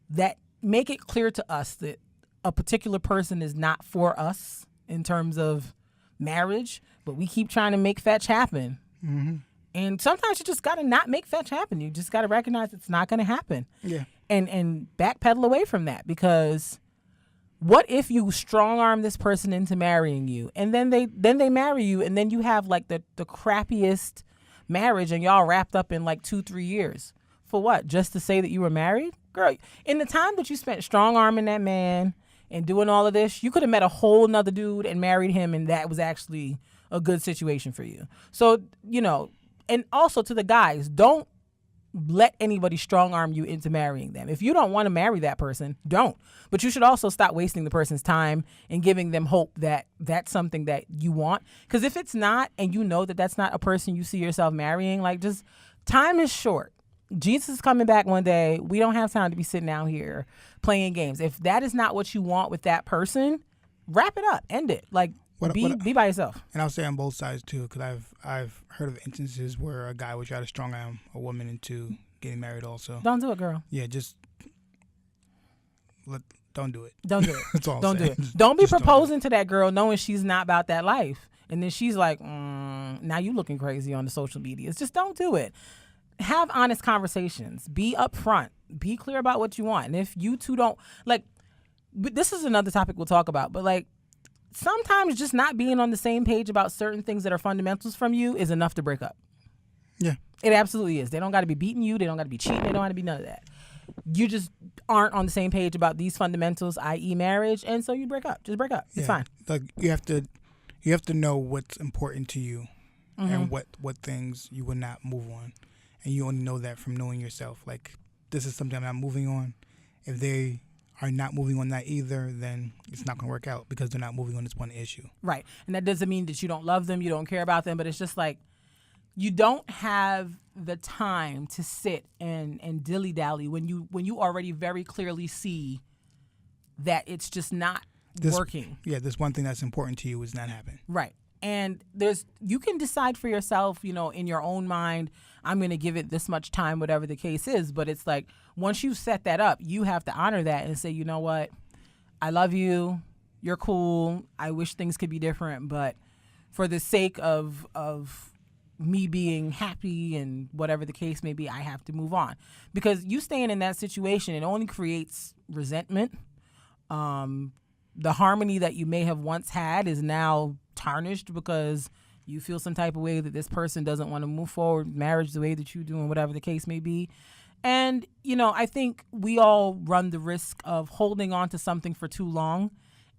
that make it clear to us that a particular person is not for us in terms of marriage, but we keep trying to make fetch happen. Mm-hmm. And sometimes you just got to not make fetch happen. You just got to recognize it's not going to happen. Yeah. And backpedal away from that, because what if you strong arm this person into marrying you, and then they marry you, and then you have like the crappiest marriage, and y'all wrapped up in like 2-3 years for what? Just to say that you were married? Girl, in the time that you spent strong arming that man and doing all of this, you could have met a whole nother dude and married him, and that was actually a good situation for you. So, and also to the guys, don't let anybody strong arm you into marrying them. If you don't want to marry that person, don't. But you should also stop wasting the person's time and giving them hope that that's something that you want. Because if it's not, and you know that that's not a person you see yourself marrying, like, just time is short. Jesus is coming back one day. We don't have time to be sitting out here playing games. If that is not what you want with that person, wrap it up, end it. Like, be by yourself. And I'll say on both sides too, because I've heard of instances where a guy would try to strong arm a woman into getting married also. Don't do it, girl. Yeah, don't do it. Don't do it. That's all. Don't do it. Don't be proposing to that girl knowing she's not about that life, and then she's like, now you looking crazy on the social medias. Just don't do it. Have honest conversations. Be upfront. Be clear about what you want. And if you two don't, like, this is another topic we'll talk about, but like, sometimes just not being on the same page about certain things that are fundamentals from you is enough to break up. Yeah. It absolutely is. They don't got to be beating you. They don't got to be cheating. They don't got to be none of that. You just aren't on the same page about these fundamentals, i.e. marriage, and so you break up. Just break up. It's fine. Like, you have to know what's important to you, mm-hmm. and what things you would not move on. And you only know that from knowing yourself. Like, this is something I'm not moving on. If they are not moving on that either, then it's not going to work out, because they're not moving on this one issue. Right. And that doesn't mean that you don't love them, you don't care about them, but it's just like, you don't have the time to sit and dilly-dally when you already very clearly see that it's just not working. Yeah, this one thing that's important to you is not happening. Right. And you can decide for yourself, in your own mind, I'm going to give it this much time, whatever the case is. But it's like, once you set that up, you have to honor that and say, you know what? I love you. You're cool. I wish things could be different. But for the sake of me being happy and whatever the case may be, I have to move on. Because you staying in that situation, it only creates resentment. The harmony that you may have once had is now tarnished because you feel some type of way that this person doesn't want to move forward marriage the way that you do and whatever the case may be. And, I think we all run the risk of holding on to something for too long.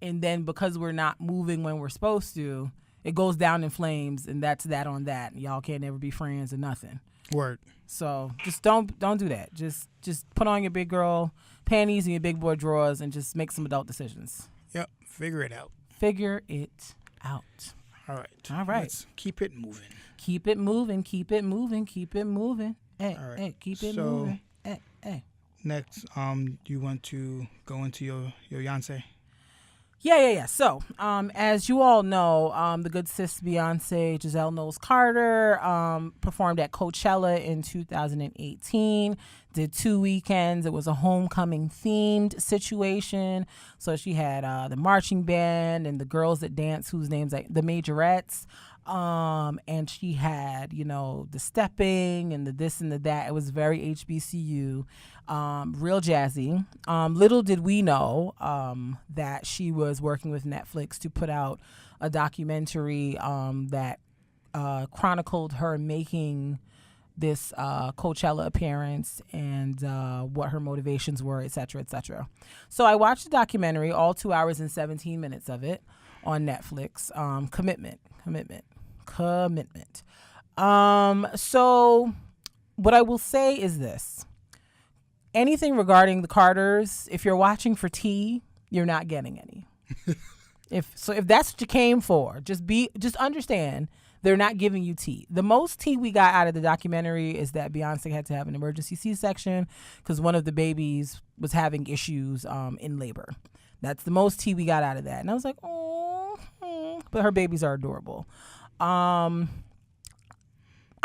And then because we're not moving when we're supposed to, it goes down in flames, and that's that on that. Y'all can't ever be friends or nothing. Word. So just don't do that. Just put on your big girl panties and your big boy drawers and just make some adult decisions. Yep. Figure it out. Figure it out. All right. Let's keep it moving. Keep it moving. Keep it moving. Keep it moving. Hey, all right. Hey, keep it moving. Hey. Next, do you want to go into your Beyonce? Yeah. So, as you all know, the good sis Beyonce, Giselle Knowles-Carter, performed at Coachella in 2018, did 2 weekends. It was a homecoming themed situation. So she had the marching band and the girls that dance, whose names like the Majorettes. And she had, the stepping and the this and the that. It was very HBCU, real jazzy. Little did we know that she was working with Netflix to put out a documentary that chronicled her making this Coachella appearance and what her motivations were, et cetera, et cetera. So I watched the documentary, all 2 hours and 17 minutes of it on Netflix. Commitment. So what I will say is this. Anything regarding the Carters, if you're watching for tea, you're not getting any. If that's what you came for, just understand they're not giving you tea. The most tea we got out of the documentary is that Beyonce had to have an emergency C-section because one of the babies was having issues in labor. That's the most tea we got out of that. And I was like, oh, but her babies are adorable. I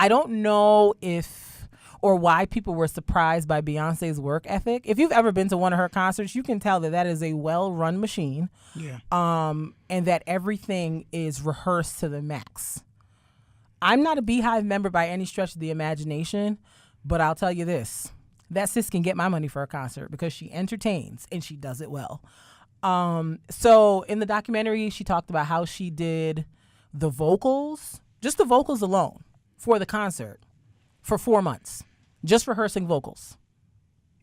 don't know if or why people were surprised by Beyonce's work ethic. If you've ever been to one of her concerts, you can tell that is a well-run machine. Yeah. And that everything is rehearsed to the max. I'm not a Beehive member by any stretch of the imagination, but I'll tell you this. That sis can get my money for a concert because she entertains and she does it well. So in the documentary, she talked about how she did the vocals, just the vocals alone for the concert for 4 months, just rehearsing vocals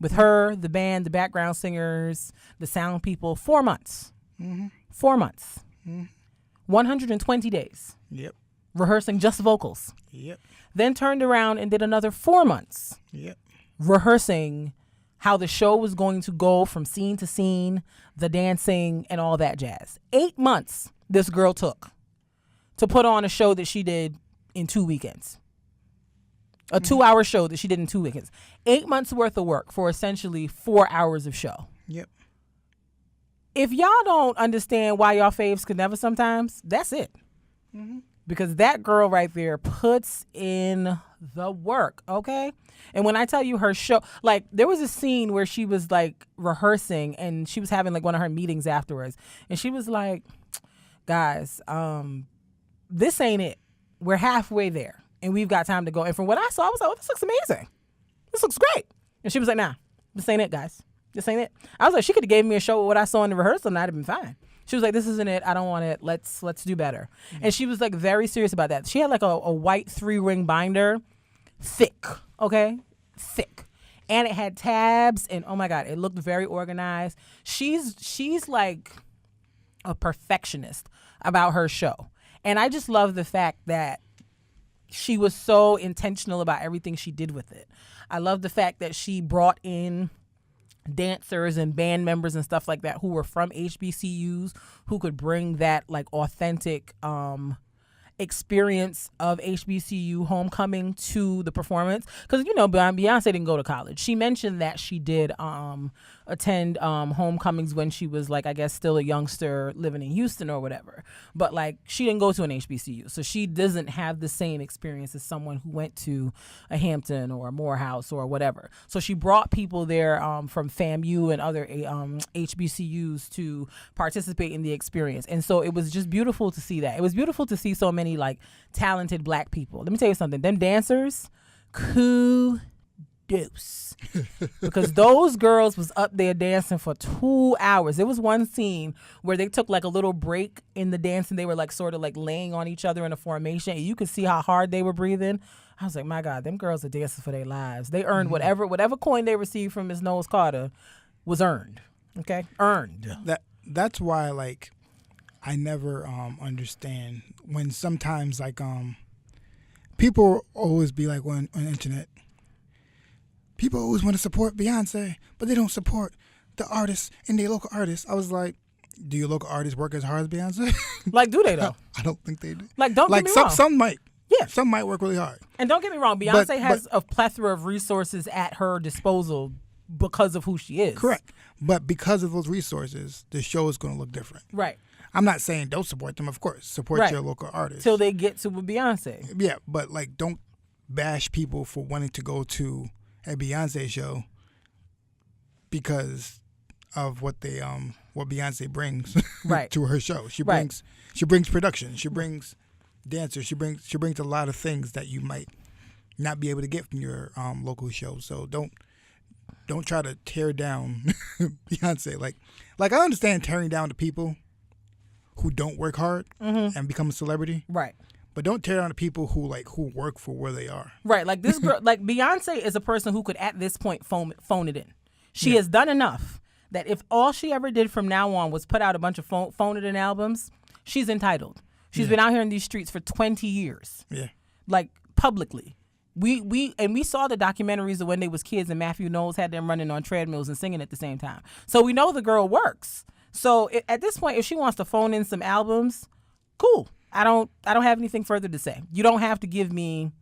with her, the band, the background singers, the sound people, 4 months, 4 months, 120 days. Yep. Rehearsing just vocals. Yep. Then turned around and did another 4 months. Yep. Rehearsing how the show was going to go from scene to scene, the dancing and all that jazz. 8 months this girl took to put on a show that she did in 2 weekends. A 2-hour show that she did in 2 weekends. 8 months worth of work for essentially 4 hours of show. Yep. If y'all don't understand why y'all faves could never sometimes, that's it. Because that girl right there puts in the work, okay? And when I tell you her show, like there was a scene where she was like rehearsing and she was having like one of her meetings afterwards. And she was like, guys, this ain't it. We're halfway there and we've got time to go. And from what I saw, I was like, oh, this looks amazing. This looks great. And she was like, nah, this ain't it, guys. This ain't it. I was like, she could have gave me a show of what I saw in the rehearsal and I'd have been fine. She was like, this isn't it. I don't want it. Let's do better. And she was like very serious about that. She had like a white 3-ring binder, thick, okay? Thick. And it had tabs and oh my God, it looked very organized. She's like a perfectionist about her show. And I just love the fact that she was so intentional about everything she did with it. I love the fact that she brought in dancers and band members and stuff like that who were from HBCUs who could bring that like authentic experience of HBCU homecoming to the performance, because Beyonce didn't go to college. She mentioned that she did attend homecomings when she was like, I guess, still a youngster living in Houston or whatever, but like she didn't go to an HBCU, so she doesn't have the same experience as someone who went to a Hampton or a Morehouse or whatever. So she brought people there from FAMU and other HBCUs to participate in the experience, and so it was just beautiful to see that. It was beautiful to see so many like talented Black people. Let me tell you something, them dancers, kudos. Because those girls was up there dancing for 2 hours. There was one scene where they took like a little break in the dance and they were like sort of like laying on each other in a formation, and you could see how hard they were breathing. I was like, my God, them girls are dancing for their lives. They earned whatever coin they received from Ms. Knowles Carter was earned. Okay, earned. That's why like I never understand when sometimes like people always be like on the internet, people always want to support Beyonce, but they don't support the artists and their local artists. I was like, do your local artists work as hard as Beyonce? Like, do they though? I don't think they do. Like, don't get me wrong. Some might. Yeah. Some might work really hard. And don't get me wrong, Beyonce has a plethora of resources at her disposal because of who she is. Correct. But because of those resources, the show is going to look different. Right. I'm not saying don't support them, of course. Support your local artists. Till they get to Beyonce. Yeah, but like don't bash people for wanting to go to a Beyonce show because of what Beyonce brings to her show. She brings production. She brings dancers. She brings a lot of things that you might not be able to get from your local show. So don't try to tear down Beyonce. Like I understand tearing down the people who don't work hard and become a celebrity. Right. But don't tear down the people who work for where they are. Right. Like this girl, like Beyonce is a person who could at this point phone it in. She has done enough that if all she ever did from now on was put out a bunch of phone it in albums, she's entitled. She's been out here in these streets for 20 years. Yeah. Like publicly. We saw the documentaries of when they was kids and Matthew Knowles had them running on treadmills and singing at the same time. So we know the girl works. So at this point, if she wants to phone in some albums, cool. I don't have anything further to say. You don't have to give me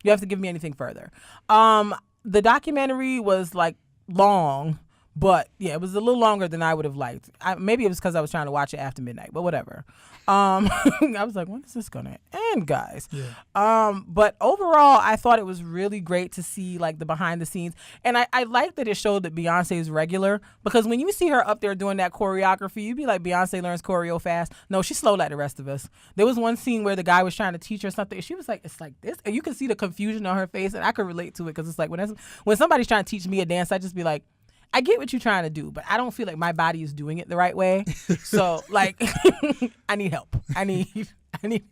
anything further. The documentary was like long, but yeah, it was a little longer than I would have liked. Maybe it was because I was trying to watch it after midnight, but whatever. I was like, when is this gonna end, guys? Yeah. But overall, I thought it was really great to see like the behind the scenes, and I like that it showed that Beyonce is regular, because when you see her up there doing that choreography, you'd be like, Beyonce learns choreo fast. No, she's slow like the rest of us. There was one scene where the guy was trying to teach her something, and she was like, it's like this, and you can see the confusion on her face, and I could relate to it, because it's like when somebody's trying to teach me a dance, I just be like, I get what you're trying to do, but I don't feel like my body is doing it the right way. So like, I need help. I need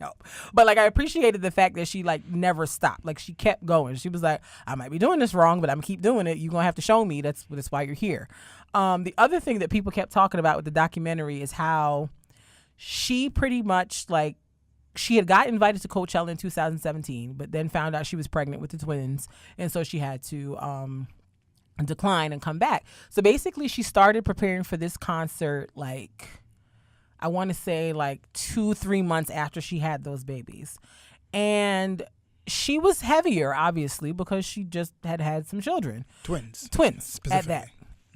help. But like, I appreciated the fact that she like never stopped. Like she kept going. She was like, I might be doing this wrong, but I'm gonna keep doing it. You're gonna have to show me. That's why you're here. The other thing that people kept talking about with the documentary is how she pretty much like, she had got invited to Coachella in 2017, but then found out she was pregnant with the twins. And so she had to, decline and come back. So basically she started preparing for this concert like, I want to say like 2-3 months after she had those babies. And she was heavier, obviously, because she just had some children. Twins at that.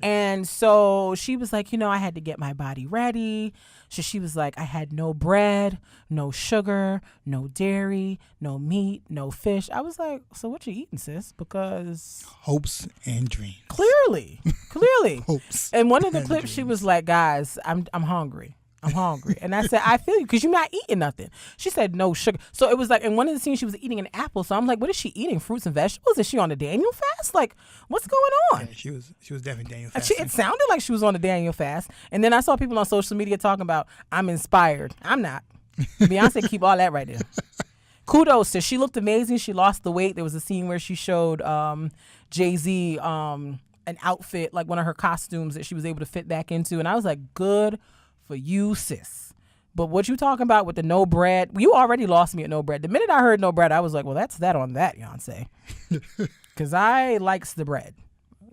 And so she was like, I had to get my body ready. So she was like, I had no bread, no sugar, no dairy, no meat, no fish. I was like, so what you eating, sis? Because hopes and dreams. Clearly. Hopes. And one of the clips, she was like, guys, I'm hungry. And I said, I feel you, because you're not eating nothing. She said, no sugar. So it was like, in one of the scenes, she was eating an apple. So I'm like, what is she eating? Fruits and vegetables? Is she on a Daniel fast? Like, what's going on? Yeah, she was definitely Daniel fast. It sounded like she was on a Daniel fast. And then I saw people on social media talking about, I'm inspired. I'm not. Beyonce keep all that right there. Kudos to, she looked amazing. She lost the weight. There was a scene where she showed Jay-Z an outfit, like one of her costumes that she was able to fit back into. And I was like, good for you, sis. But what you talking about with the no bread, you already lost me at no bread. The minute I heard no bread, I was like, well, that's that on that, Beyonce. Because I likes the bread.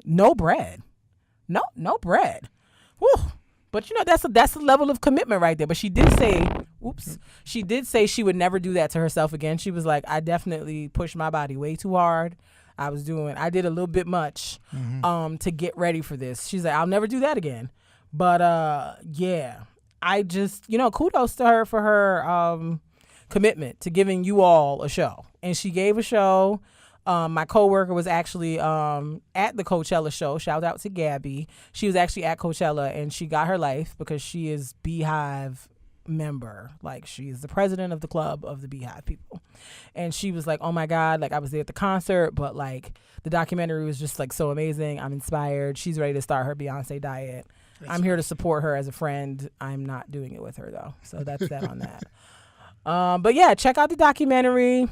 No bread. No bread. Whew. But that's a level of commitment right there. But she did say she would never do that to herself again. She was like, I definitely pushed my body way too hard. I did a little bit much to get ready for this. She's like, I'll never do that again. But yeah, I just, kudos to her for her commitment to giving you all a show. And she gave a show. My coworker was actually at the Coachella show. Shout out to Gabby. She was actually at Coachella, and she got her life because she is Beehive member. Like, she is the president of the club of the Beehive people. And she was like, oh my God, like I was there at the concert, but like the documentary was just like so amazing. I'm inspired. She's ready to start her Beyonce diet. I'm here to support her as a friend. I'm not doing it with her though. So that's that on that. But yeah, check out the documentary.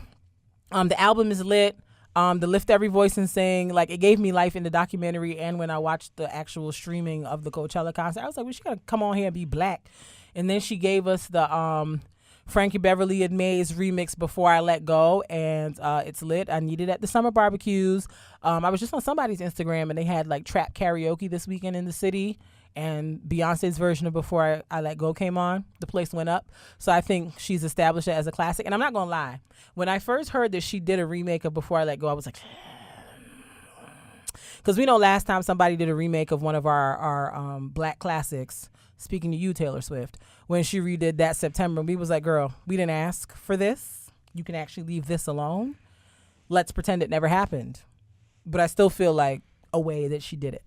The album is lit. The Lift Every Voice and Sing, like, it gave me life in the documentary, and when I watched the actual streaming of the Coachella concert, I was like, well, she gotta come on here and be black. And then she gave us the Frankie Beverly and Mays remix, Before I Let Go, and it's lit. I need it at the summer barbecues. I was just on somebody's Instagram, and they had like trap karaoke this weekend in the city, and Beyonce's version of Before I Let Go came on. The place went up. So I think she's established it as a classic. And I'm not gonna lie, when I first heard that she did a remake of Before I Let Go, I was like, because we know last time somebody did a remake of one of our black classics, speaking to you, Taylor Swift, when she redid That September, we was like, girl, we didn't ask for this. You can actually leave this alone. Let's pretend it never happened. But I still feel like a way that she did it.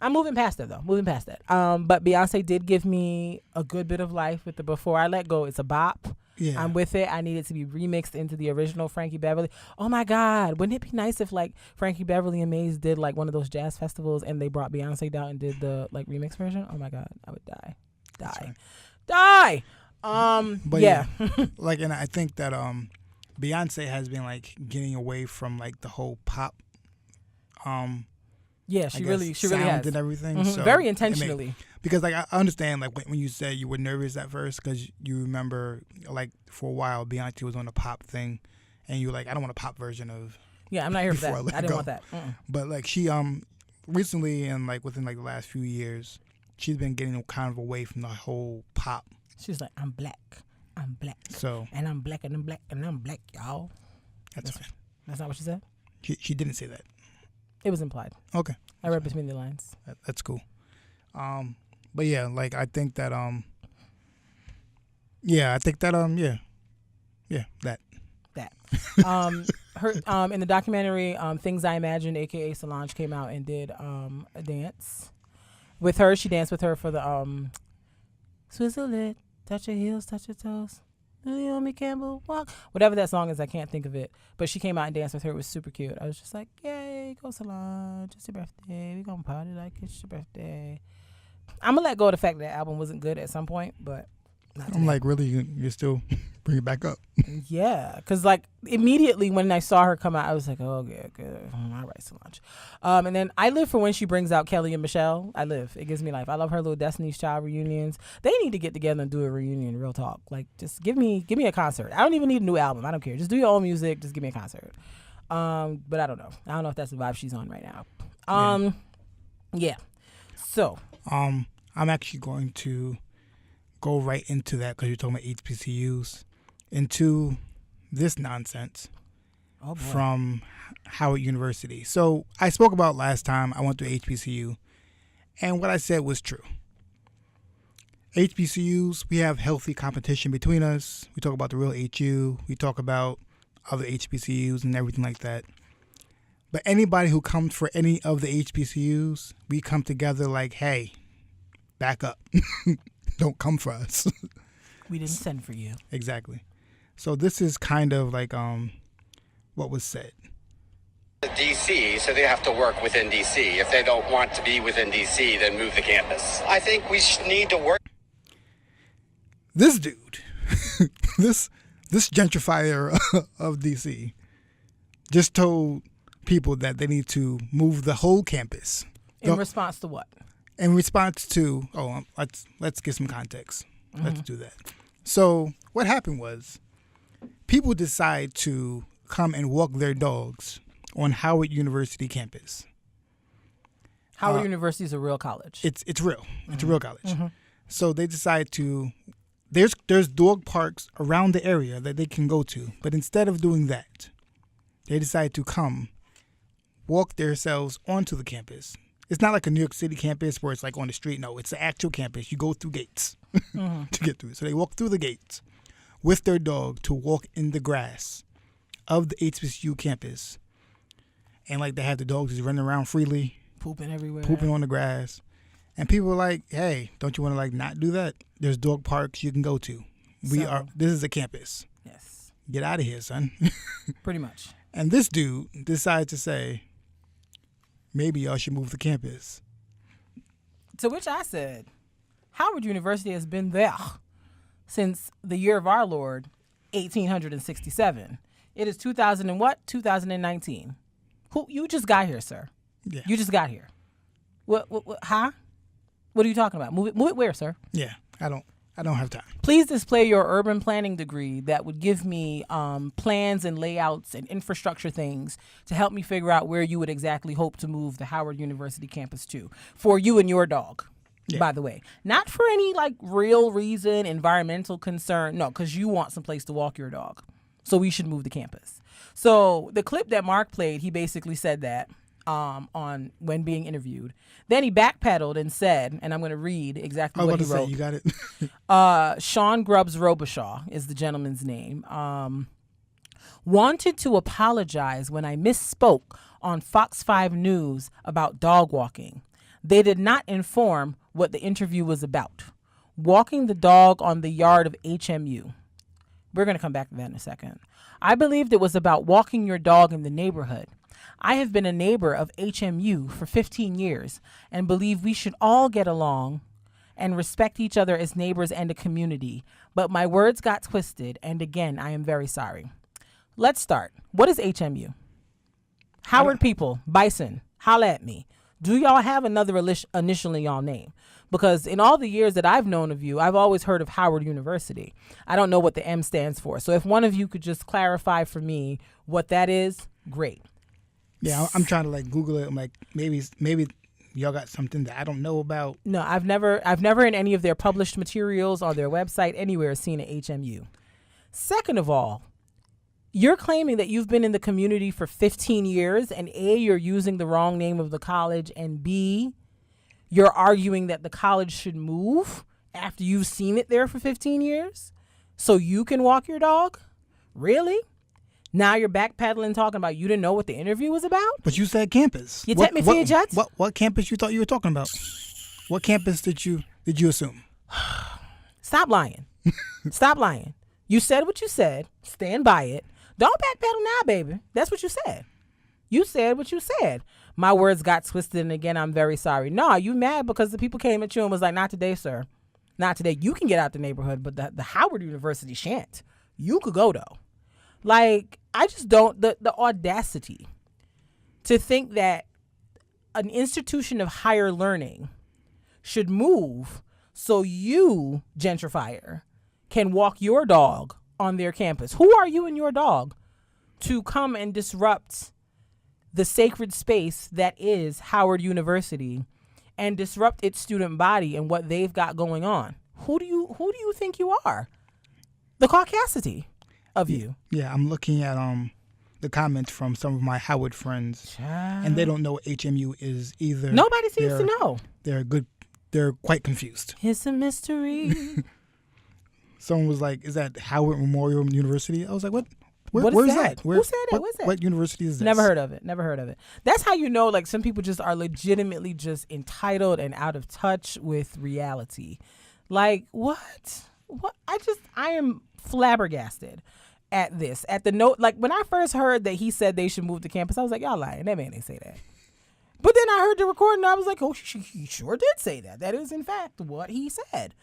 I'm moving past it though. But Beyonce did give me a good bit of life with the Before I Let Go. It's a bop. Yeah. I'm with it. I need it to be remixed into the original Frankie Beverly. Oh my God. Wouldn't it be nice if like Frankie Beverly and Maze did like one of those jazz festivals and they brought Beyonce down and did the like remix version? Oh my God. I would die. Die. But yeah. Like, and I think that Beyonce has been like getting away from like the whole pop yeah, she really has. And everything. Mm-hmm. So very intentionally. Because like I understand like when you said you were nervous at first because you remember like for a while Beyonce was on a pop thing, and you were like, I don't want a pop version of. Yeah, I'm not here for that. I didn't want that. But like she recently and like within like the last few years, she's been getting kind of away from the whole pop. She's like, I'm black. So and I'm black and I'm black and I'm black, y'all. That's not what she said. She didn't say that. It was implied. Okay. I read between the lines. That's cool. But yeah, like I think that that. Her in the documentary, Things I Imagined, aka Solange, came out and did a dance with her. She danced with her for the Swizzle it, touch your heels, touch your toes. Naomi Campbell walk. Whatever that song is, I can't think of it. But she came out and danced with her. It was super cute. I was just like, yay, go Solange. It's your birthday. We gonna party like it's your birthday. I'm gonna let go of the fact that album wasn't good at some point, but I'm like, really, you still bring it back up? Yeah, because like immediately when I saw her come out, I was like, oh, yeah, good. All right, Solange. And then I live for when she brings out Kelly and Michelle. I live. It gives me life. I love her little Destiny's Child reunions. They need to get together and do a reunion, real talk. Like, just give me a concert. I don't even need a new album. I don't care. Just do your own music. Just give me a concert. But I don't know. I don't know if that's the vibe she's on right now. Yeah. So. I'm actually going to go right into that because you're talking about HBCUs, into this nonsense from Howard University. So I spoke about last time I went to HBCU, and what I said was true. HBCUs, we have healthy competition between us. We talk about the real HU. We talk about other HBCUs and everything like that. But anybody who comes for any of the HBCUs, we come together like, hey, back up. Don't come for us. We didn't send for you. Exactly. So this is kind of like what was said. DC, so they have to work within DC. If they don't want to be within DC, then move the campus. I think we need to work. This dude, this gentrifier of DC, just told people that they need to move the whole campus. In response to what? In response to, let's get some context. Mm-hmm. Let's do that. So what happened was people decide to come and walk their dogs on Howard University campus. Howard University is a real college. It's real. It's a real college. So they decide to. There's dog parks around the area that they can go to, but instead of doing that, they decide to come walk themselves onto the campus. It's not like a New York City campus where it's like on the street. No, it's the actual campus. You go through gates to get through. So they walk through the gates with their dog to walk in the grass of the HBCU campus. And like they have the dogs just running around freely. Pooping everywhere. Pooping on the grass. And people are like, hey, don't you want to like not do that? There's dog parks you can go to. This is a campus. Yes. Get out of here, son. Pretty much. And this dude decides to say, maybe y'all should move the campus. To which I said, Howard University has been there since the year of our Lord, 1867. It is 2019. Who you just got here, sir? Yeah. You just got here. What huh? What are you talking about? Move it where, sir? Yeah. I don't have time. Please display your urban planning degree that would give me plans and layouts and infrastructure things to help me figure out where you would exactly hope to move the Howard University campus to for you and your dog, by the way. Not for any like real reason, environmental concern. No, because you want some place to walk your dog. So we should move the campus. So the clip that Mark played, he basically said that on when being interviewed. Then he backpedaled and said, and I'm going to read exactly what he wrote. You got it. Sean Grubbs Robichaud is the gentleman's name. Wanted to apologize when I misspoke on Fox 5 News about dog walking. They did not inform what the interview was about. Walking the dog on the yard of HMU. We're going to come back to that in a second. I believed it was about walking your dog in the neighborhood. I have been a neighbor of HMU for 15 years and believe we should all get along and respect each other as neighbors and a community. But my words got twisted, and again, I am very sorry. Let's start. What is HMU? Howard people, Bison, holla at me. Do y'all have another initial in y'all name? Because in all the years that I've known of you, I've always heard of Howard University. I don't know what the M stands for. So if one of you could just clarify for me what that is, great. Yeah, I'm trying to like Google it. I'm like, maybe y'all got something that I don't know about. No, I've never in any of their published materials or their website anywhere seen an HMU. Second of all, you're claiming that you've been in the community for 15 years, and A, you're using the wrong name of the college, and B, you're arguing that the college should move after you've seen it there for 15 years so you can walk your dog? Really? Now you're backpedaling talking about you didn't know what the interview was about? But you said campus. You take me for your jets? What campus you thought you were talking about? What campus did you assume? Stop lying. Stop lying. You said what you said. Stand by it. Don't backpedal now, baby. That's what you said. You said what you said. My words got twisted, and again, I'm very sorry. No, you mad because the people came at you and was like, not today, sir. Not today. You can get out the neighborhood, but the Howard University shan't. You could go, though. Like, I just don't, the audacity to think that an institution of higher learning should move so you, gentrifier, can walk your dog on their campus. Who are you and your dog to come and disrupt the sacred space that is Howard University and disrupt its student body and what they've got going on? Who do you think you are? The caucasity of you. Yeah, I'm looking at the comments from some of my Howard friends, and they don't know what HMU is either. Nobody seems to know. They're quite confused. It's a mystery. Someone was like, "Is that Howard Memorial University?" I was like, "What? Where's that? Who said that? What's that? What university is this?" Never heard of it. That's how you know, like, some people just are legitimately just entitled and out of touch with reality. Like, what? I am flabbergasted at this. At the note, like, when I first heard that he said they should move to campus, I was like, y'all lying. That man ain't say that. But then I heard the recording and I was like, oh, he sure did say that. That is, in fact, what he said.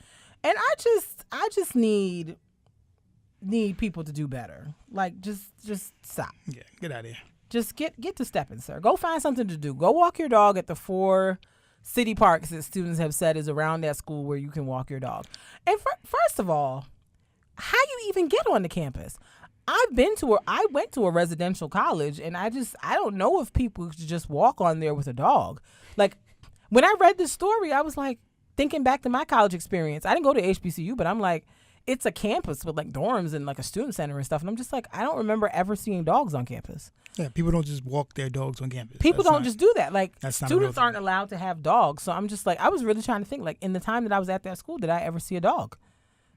And I just need people to do better. Like, just stop. Yeah, get out of here. Just get to stepping, sir. Go find something to do. Go walk your dog at the 4 city parks that students have said is around that school where you can walk your dog. And first of all, how you even get on the campus? I went to a residential college, and I don't know if people should just walk on there with a dog. Like, when I read this story, I was like, thinking back to my college experience. I didn't go to HBCU, but I'm like, it's a campus with like dorms and like a student center and stuff. And I'm just like, I don't remember ever seeing dogs on campus. Yeah, people don't just walk their dogs on campus. People don't just do that. Like, that's students aren't allowed to have dogs. So I'm just like, I was really trying to think, like, in the time that I was at that school, did I ever see a dog?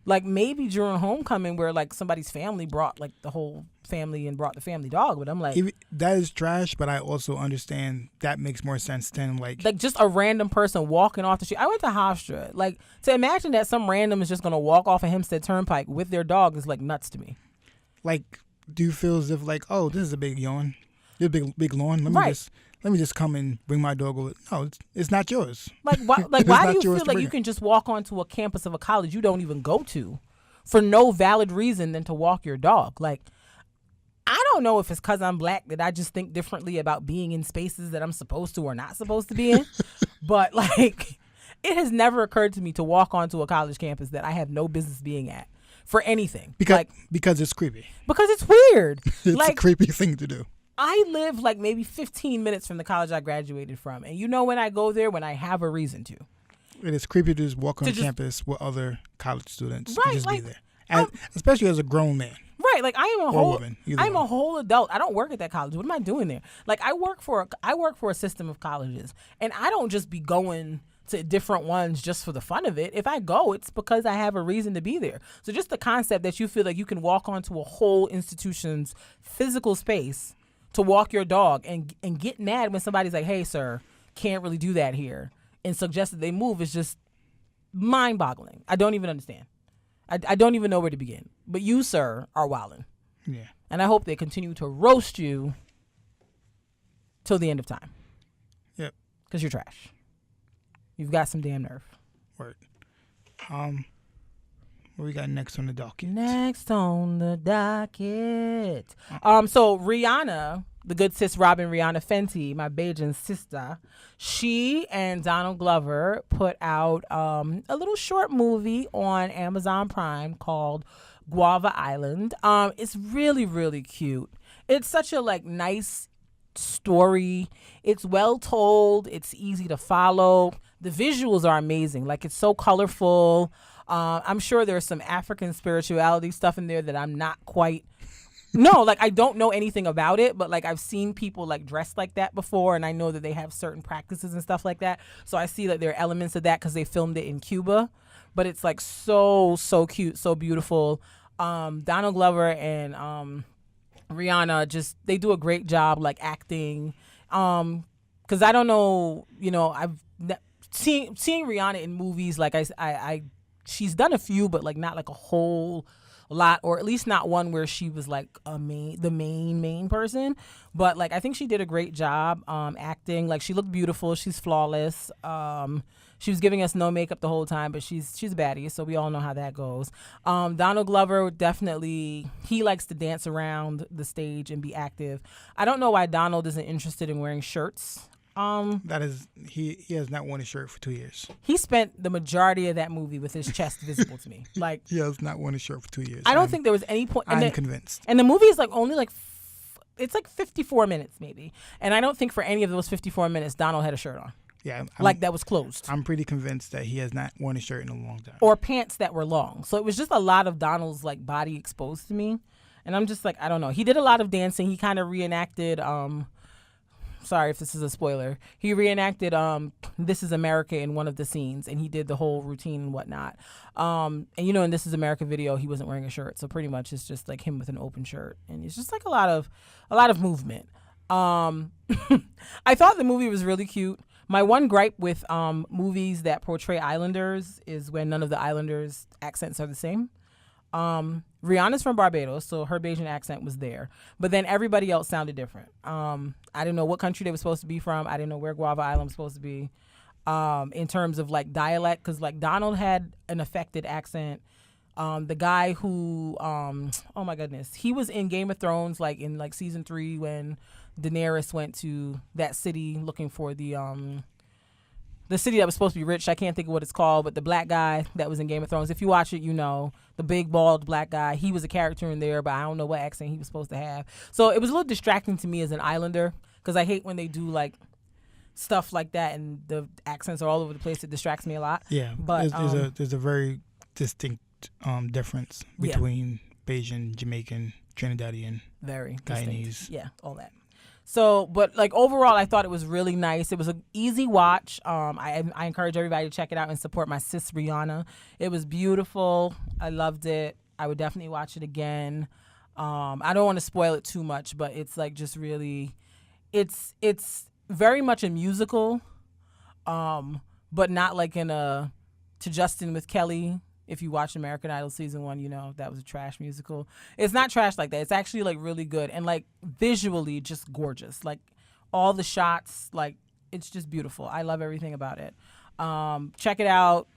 Like, maybe during homecoming where like somebody's family brought like the whole family and brought the family dog. But I'm like, that is trash. But I also understand that makes more sense than like just a random person walking off the street. I went to Hofstra. Like, to imagine that some random is just going to walk off a Hempstead Turnpike with their dog is like nuts to me. Like, do you feel as if like, oh, this is a big yawn, this is a big lawn. Let me just come and bring my dog over. No, it's not yours. Like, why do you feel like you can just walk onto a campus of a college you don't even go to for no valid reason than to walk your dog? Like, I don't know if it's because I'm black that I just think differently about being in spaces that I'm supposed to or not supposed to be in. But, like, it has never occurred to me to walk onto a college campus that I have no business being at for anything. Because it's creepy. Because it's weird. It's like, a creepy thing to do. I live like maybe 15 minutes from the college I graduated from. And you know when I go there? When I have a reason to. It is creepy to just walk on campus with other college students and just like, be there. Especially as a grown man. Right, like I am a whole adult. I don't work at that college. What am I doing there? Like I work for a system of colleges, and I don't just be going to different ones just for the fun of it. If I go, it's because I have a reason to be there. So just the concept that you feel like you can walk onto a whole institution's physical space to walk your dog and get mad when somebody's like, "Hey, sir, can't really do that here," and suggest that they move is just mind-boggling. I don't even understand. I don't even know where to begin. But you, sir, are wildin'. Yeah. And I hope they continue to roast you till the end of time. Yep. Because you're trash. You've got some damn nerve. Word. What we got next on the docket? Next on the docket. So Rihanna, the good sis Robin Rihanna Fenty, my Bajan sister, she and Donald Glover put out a little short movie on Amazon Prime called Guava Island. It's really, really cute. It's such a like nice story. It's well told. It's easy to follow. The visuals are amazing. Like it's so colorful. I'm sure there's some African spirituality stuff in there that I'm not quite. No, like I don't know anything about it, but like I've seen people like dressed like that before, and I know that they have certain practices and stuff like that. So I see that there are elements of that because they filmed it in Cuba, but it's like so cute, so beautiful. Donald Glover and Rihanna they do a great job like acting. Because I don't know, I've seeing Rihanna in movies like I she's done a few, but like not like a whole lot, or at least not one where she was like the main person. But like I think she did a great job acting. Like she looked beautiful. She's flawless. She was giving us no makeup the whole time, but she's a baddie, so we all know how that goes. Donald Glover definitely, he likes to dance around the stage and be active. I don't know why Donald isn't interested in wearing shirts. That is, he has not worn a shirt for 2 years. He spent the majority of that movie with his chest visible to me. Like he has not worn a shirt for 2 years. I don't think there was any point. I'm convinced. And the movie is like only like it's like 54 minutes maybe, and I don't think for any of those 54 minutes Donald had a shirt on. Yeah, like that was closed. I'm pretty convinced that he has not worn a shirt in a long time. Or pants that were long. So it was just a lot of Donald's like body exposed to me, and I'm just like I don't know. He did a lot of dancing. He kind of reenacted. Sorry if this is a spoiler. He reenacted This Is America in one of the scenes, and he did the whole routine and whatnot. And in This Is America video, he wasn't wearing a shirt, so pretty much it's just like him with an open shirt, and it's just like a lot of movement. I thought the movie was really cute. My one gripe with movies that portray islanders is when none of the islanders' accents are the same. Rihanna's from Barbados, so her Bajan accent was there. But then everybody else sounded different. I didn't know what country they were supposed to be from. I didn't know where Guava Island was supposed to be in terms of like dialect, because like Donald had an affected accent. The guy who, oh my goodness, he was in Game of Thrones, like in like season 3 when Daenerys went to that city looking for the city that was supposed to be rich. I can't think of what it's called, but the black guy that was in Game of Thrones, if you watch it, the big bald black guy, he was a character in there, but I don't know what accent he was supposed to have. So it was a little distracting to me as an islander, because I hate when they do like stuff like that, and the accents are all over the place. It distracts me a lot. Yeah, but there's a very distinct difference between Bajan, Jamaican, Trinidadian, very Guyanese. Distinct. Yeah, all that. So, but like overall, I thought it was really nice. It was an easy watch. I encourage everybody to check it out and support my sis Rihanna. It was beautiful. I loved it. I would definitely watch it again. I don't want to spoil it too much, but it's like just really, it's very much a musical, but not like in a To Justin with Kelly. If you watch American Idol season 1, you know that was a trash musical. It's not trash like that. It's actually like really good and like visually just gorgeous. Like all the shots, like it's just beautiful. I love everything about it. Check it out.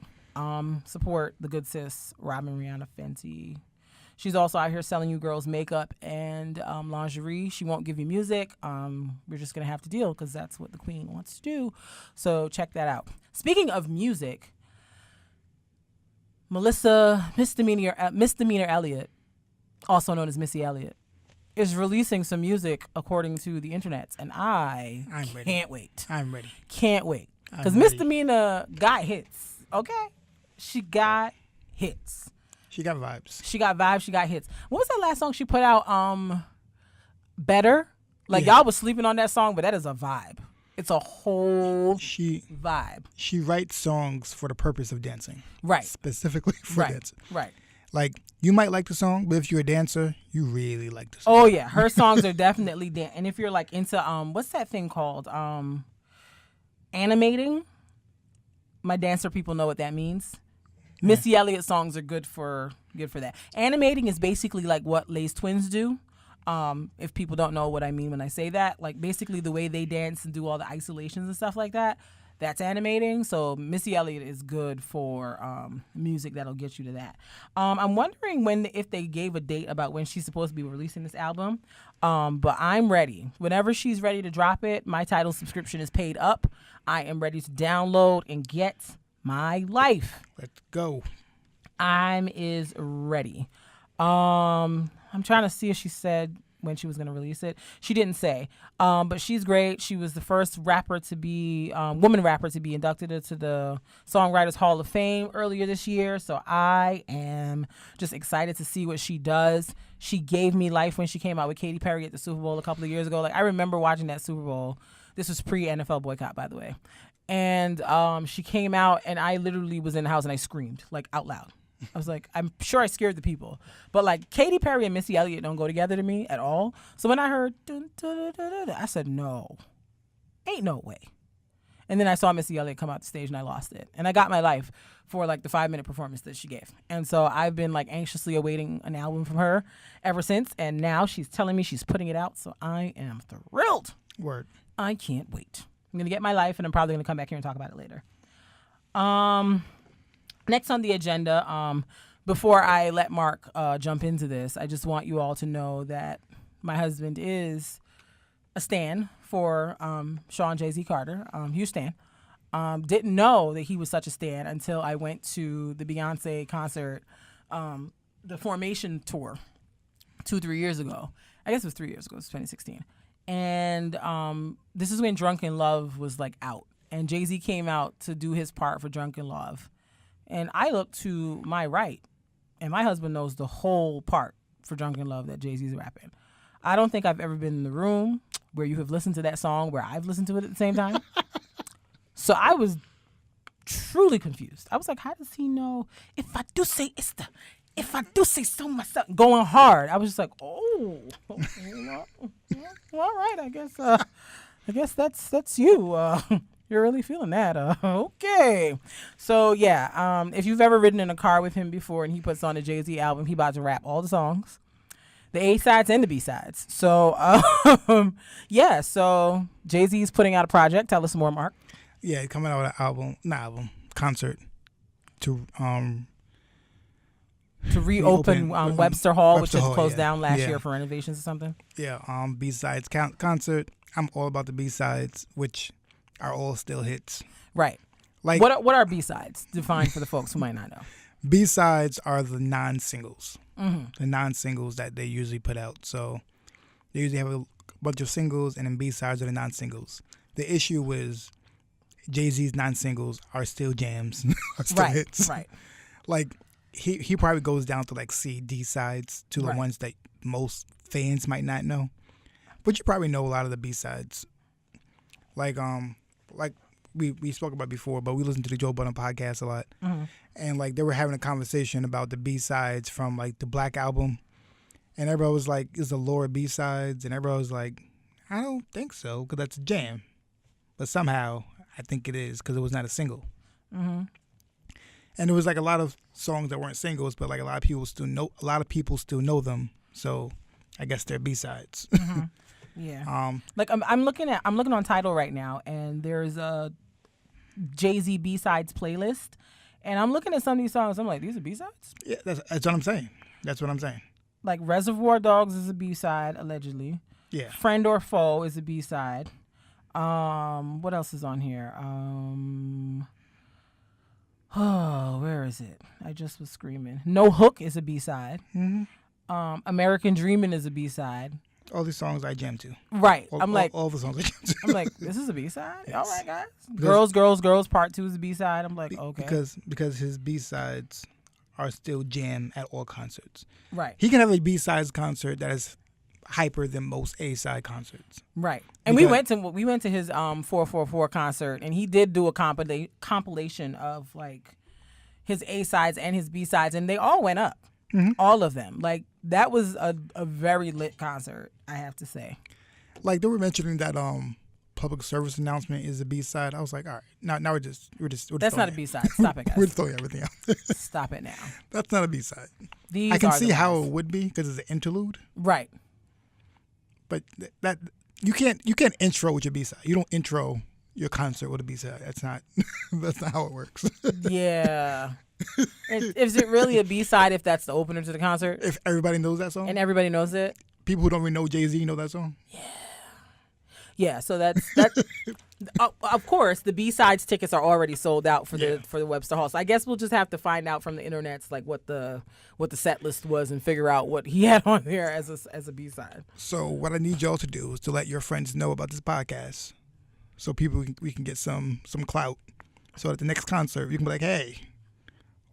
Support the good sis, Robin Rihanna Fenty. She's also out here selling you girls makeup and lingerie. She won't give you music. We're just going to have to deal because that's what the queen wants to do. So check that out. Speaking of music, Misdemeanor Elliott, also known as Missy Elliott, is releasing some music according to the internet, and I'm can't wait. I'm ready. Can't wait. Because Misdemeanor got hits, okay? She got hits. She got vibes. She got vibes. She got hits. What was that last song she put out? Better? Like, y'all was sleeping on that song, but that is a vibe. It's a whole vibe. She writes songs for the purpose of dancing. Right. Specifically for dancing. Right. Like, you might like the song, but if you're a dancer, you really like the song. Oh, yeah. Her songs are definitely dance. And if you're, like, into, what's that thing called? Animating? My dancer people know what that means. Missy Elliott songs are good for that. Animating is basically like what Lay's Twins do. If people don't know what I mean when I say that, like basically the way they dance and do all the isolations and stuff like that, that's animating. So Missy Elliott is good for music that'll get you to that. I'm wondering if they gave a date about when she's supposed to be releasing this album. But I'm ready. Whenever she's ready to drop it, my Tidal subscription is paid up. I am ready to download and get my life. Let's go. I'm is ready. I'm trying to see if she said when she was going to release it. She didn't say. But she's great. She was the first woman rapper to be inducted into the Songwriters Hall of Fame earlier this year. So I am just excited to see what she does. She gave me life when she came out with Katy Perry at the Super Bowl a couple of years ago. Like, I remember watching that Super Bowl. This was pre-NFL boycott, by the way. And she came out, and I literally was in the house, and I screamed, like, out loud. I was like, I'm sure I scared the people. But, like, Katy Perry and Missy Elliott don't go together to me at all. So when I heard, dun, dun, dun, dun, dun, I said, no. Ain't no way. And then I saw Missy Elliott come out the stage, and I lost it. And I got my life for, like, the 5-minute performance that she gave. And so I've been, like, anxiously awaiting an album from her ever since. And now she's telling me she's putting it out. So I am thrilled. Word. I can't wait. I'm going to get my life, and I'm probably going to come back here and talk about it later. Next on the agenda, before I let Mark jump into this, I just want you all to know that my husband is a stan for Sean Jay-Z Carter, huge stan. Didn't know that he was such a stan until I went to the Beyonce concert, the Formation tour 2-3 years ago. I guess it was 3 years ago. It was 2016. And this is when Drunken Love was like out. And Jay-Z came out to do his part for Drunken Love. And I look to my right, and my husband knows the whole part for Drunken Love that Jay-Z's rapping. I don't think I've ever been in the room where you have listened to that song where I've listened to it at the same time. So I was truly confused. I was like, how does he know if I do say so myself, going hard? I was just like, oh, well, all right, I guess that's you. You're really feeling that. Okay. So, yeah, if you've ever ridden in a car with him before and he puts on a Jay-Z album, he about to rap all the songs, the A-sides and the B-sides. So, yeah, so Jay-Z is putting out a project. Tell us more, Mark. Yeah, coming out with an concert to reopen Webster Hall, which Webster had Hall, closed down last year for renovations or something. Yeah, B-sides concert. I'm all about the B-sides, which are all still hits. Right. Like, what are B-sides? Define for the folks who might not know. B-sides are the non-singles. Mm-hmm. The non-singles that they usually put out. So they usually have a bunch of singles, and then B-sides are the non-singles. The issue is Jay-Z's non-singles are still jams, are still hits. Right. Like he probably goes down to like C, D sides to the ones that most fans might not know, but you probably know a lot of the B sides. Like we spoke about before, but we listen to the Joe Budden podcast a lot, and like they were having a conversation about the B sides from like the Black album, and everybody was like, "Is the Laura B sides?" And everybody was like, "I don't think so, because that's a jam," but somehow I think it is because it was not a single. And it was like a lot of songs that weren't singles, but like a lot of people still know them. So I guess they're B sides. Yeah. Like I'm looking on Tidal right now, and there's a Jay-Z B-sides playlist, and I'm looking at some of these songs. I'm like, these are B-sides? Yeah, that's what I'm saying. That's what I'm saying. Like Reservoir Dogs is a B-side allegedly. Yeah. Friend or Foe is a B-side. What else is on here? Where is it? I just was screaming. No Hook is a B-side. American Dreamin' is a B-side. All these songs I jam to. Right. All the songs I jam to. I'm like, this is a B-side? Yes. All right, guys. Girls Part 2 is a B-side. I'm like, okay. Because his B-sides are still jam at all concerts. Right. He can have a B-sides concert that is hyper than most A-side concerts. Right. And we went to his 444 concert, and he did do a compilation of like his A-sides and his B-sides, and they all went up. All of them. Like that was a very lit concert, I have to say. Like they were mentioning that public service announcement is a B-side. I was like, all right, now we're just That's not a B-side. Stop it, guys. We're just throwing everything out. Stop it now. That's not a B-side. These I can are see the how ones. it would be because it's an interlude. Right. But that you can't intro with your B-side. You don't intro your concert with a B-side. That's not how it works. Yeah. Is it really a B-side if that's the opener to the concert? If everybody knows that song? And everybody knows it? People who don't even know Jay-Z know that song? Yeah, so that's of course the B-sides tickets are already sold out for the Webster Hall. So I guess we'll just have to find out from the internets like what the set list was and figure out what he had on there as a B-side. So what I need y'all to do is to let your friends know about this podcast, so we can get some clout. So at the next concert, you can be like, hey,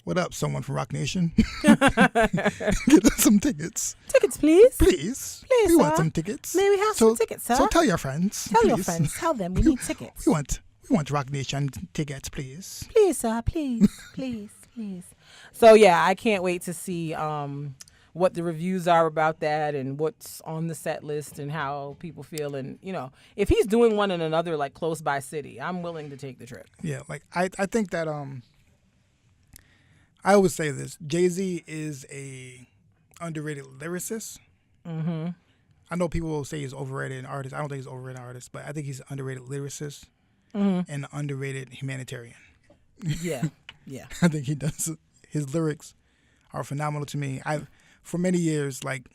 what up, someone from Rock Nation? Get us some tickets. Tickets, please. Please, we sir. want some tickets. May we have some tickets, sir? So tell your friends. Tell your please. friends. Tell them we need tickets. We want Rock Nation tickets, please. Please, sir. Please. Please. So yeah, I can't wait to see what the reviews are about that and what's on the set list and how people feel. And if he's doing one in another like close by city, I'm willing to take the trip. Yeah, like I think that I always say this: Jay-Z is a underrated lyricist. I know people will say he's overrated an artist. I don't think he's overrated an artist, but I think he's an underrated lyricist and an underrated humanitarian. Yeah. I think he does. His lyrics are phenomenal to me. For many years, like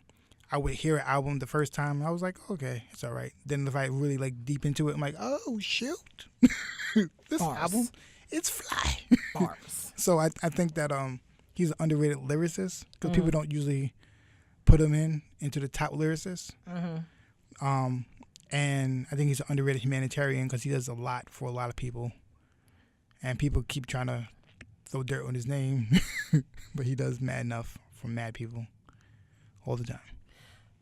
I would hear an album the first time, and I was like, okay, it's all right. Then if I really like deep into it, I'm like, oh shoot, this Bars. album, it's fly. Bars. So I think that he's an underrated lyricist because people don't usually put him into the top lyricists. And I think he's an underrated humanitarian because he does a lot for a lot of people. And people keep trying to throw dirt on his name, but he does mad enough for mad people all the time.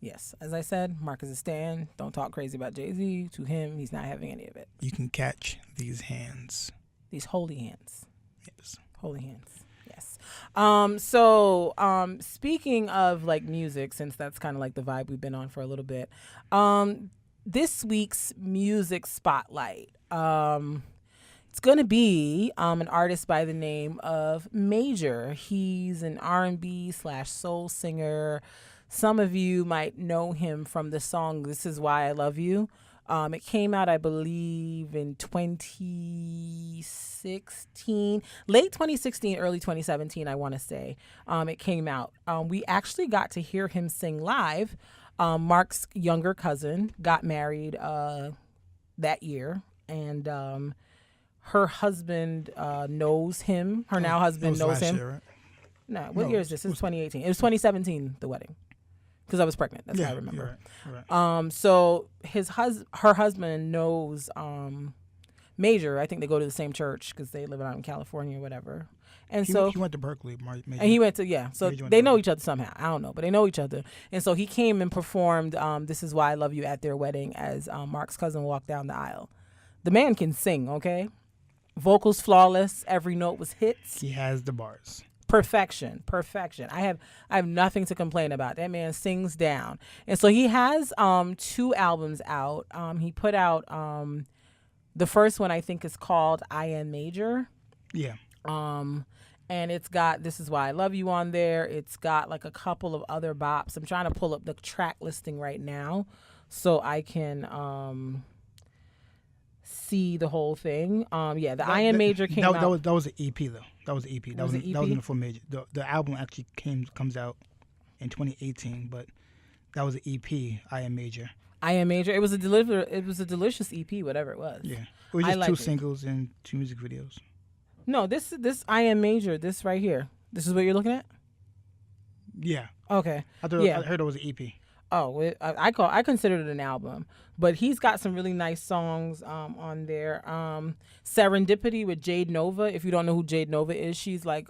Yes, as I said, Mark is a stan. Don't talk crazy about Jay-Z. To him, he's not having any of it. You can catch these hands. These holy hands. Yes. Holy hands. Yes. So speaking of like music, since that's kind of like the vibe we've been on for a little bit, this week's music spotlight, it's going to be an artist by the name of Major. He's an R&B / soul singer. Some of you might know him from the song This Is Why I Love You. It came out, I believe, in 2016, late 2016, early 2017, I want to say. It came out. We actually got to hear him sing live. Mark's younger cousin got married that year, and her husband knows him. Her now husband knows him. Year, right? No, what year is this? This is 2018. It was 2017, the wedding. because I was pregnant. That's what I you're remember. right. So her husband knows Major. I think they go to the same church because they live out in California or whatever. And He so went to Berkeley. Major. and he went to so Major went they to know Berkeley. each other somehow. I don't know, but they know each other. And so he came and performed "This Is Why I Love You" at their wedding as Mark's cousin walked down the aisle. The man can sing, okay? Vocals flawless. Every note was hits. He has the bars. Perfection. I have nothing to complain about. That man sings down. And so he has 2 albums out. He put out the first one, I think, is called I Am Major. Yeah. And it's got "This Is Why I Love You" on there. It's got like a couple of other bops. I'm trying to pull up the track listing right now so I can see the whole thing. The I Am Major came out. That was an EP though. That was an EP. That wasn't the full major. The album actually comes out in 2018, but that was an EP. I Am Major. I Am Major. It was a delicious EP, whatever it was. Yeah. It was just 2 singles and 2 music videos. No, this I Am Major. This right here. This is what you're looking at? Yeah. Okay. I heard it was an EP. Oh, I considered it an album, but he's got some really nice songs on there. Serendipity with Jade Nova. If you don't know who Jade Nova is, she's like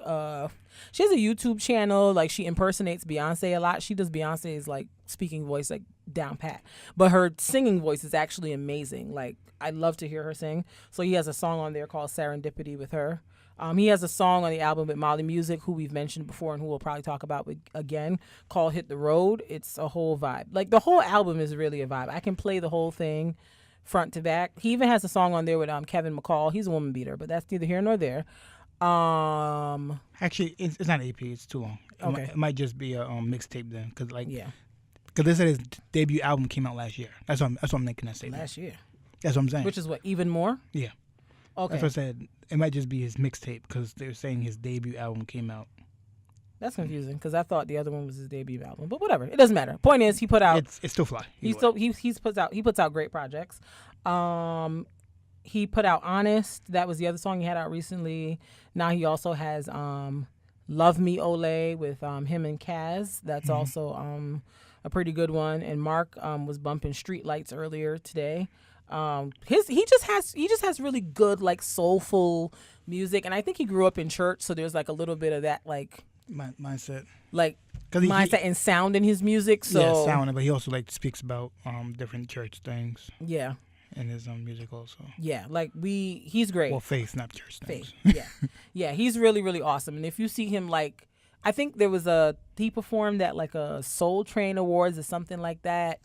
she has a YouTube channel. Like she impersonates Beyonce a lot. She does Beyonce's like speaking voice like down pat, but her singing voice is actually amazing. Like I love to hear her sing. So he has a song on there called Serendipity with her. He has a song on the album with Molly Music, who we've mentioned before and who we'll probably talk about again, called Hit the Road. It's a whole vibe. Like, the whole album is really a vibe. I can play the whole thing front to back. He even has a song on there with Kevin McCall. He's a woman beater, but that's neither here nor there. Actually, it's not an EP. It's too long. Okay. It might just be a mixtape then. Because Yeah. they said his debut album came out last year. That's what I'm making that statement. Last year. That's what I'm saying. Which is what, even more? Yeah. Okay. That's what I said. It might just be his mixtape because they're saying his debut album came out. That's confusing because I thought the other one was his debut album, but whatever. It doesn't matter. Point is, he put out. It's still fly. He puts out great projects. He put out Honest. That was the other song he had out recently. Now he also has Love Me Ole with him and Kaz. That's also a pretty good one. And Mark was bumping Streetlights earlier today. He just has really good like soulful music, and I think he grew up in church, so there's like a little bit of that like mindset, like mindset and sound in his music. So yeah, sound, but he also like speaks about different church things. Yeah. In his music also. Yeah, like he's great. Well, faith, not church things. Faith. Yeah, he's really really awesome, and if you see him like. I think there was he performed at like a Soul Train Awards or something like that.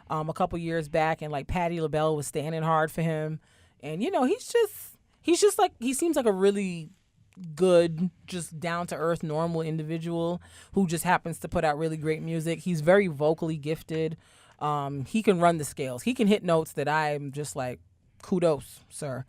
A couple years back, and like Patti LaBelle was standing hard for him, and you know he's just like he seems like a really good, just down to earth, normal individual who just happens to put out really great music. He's very vocally gifted. He can run the scales. He can hit notes that I'm just like, kudos, sir,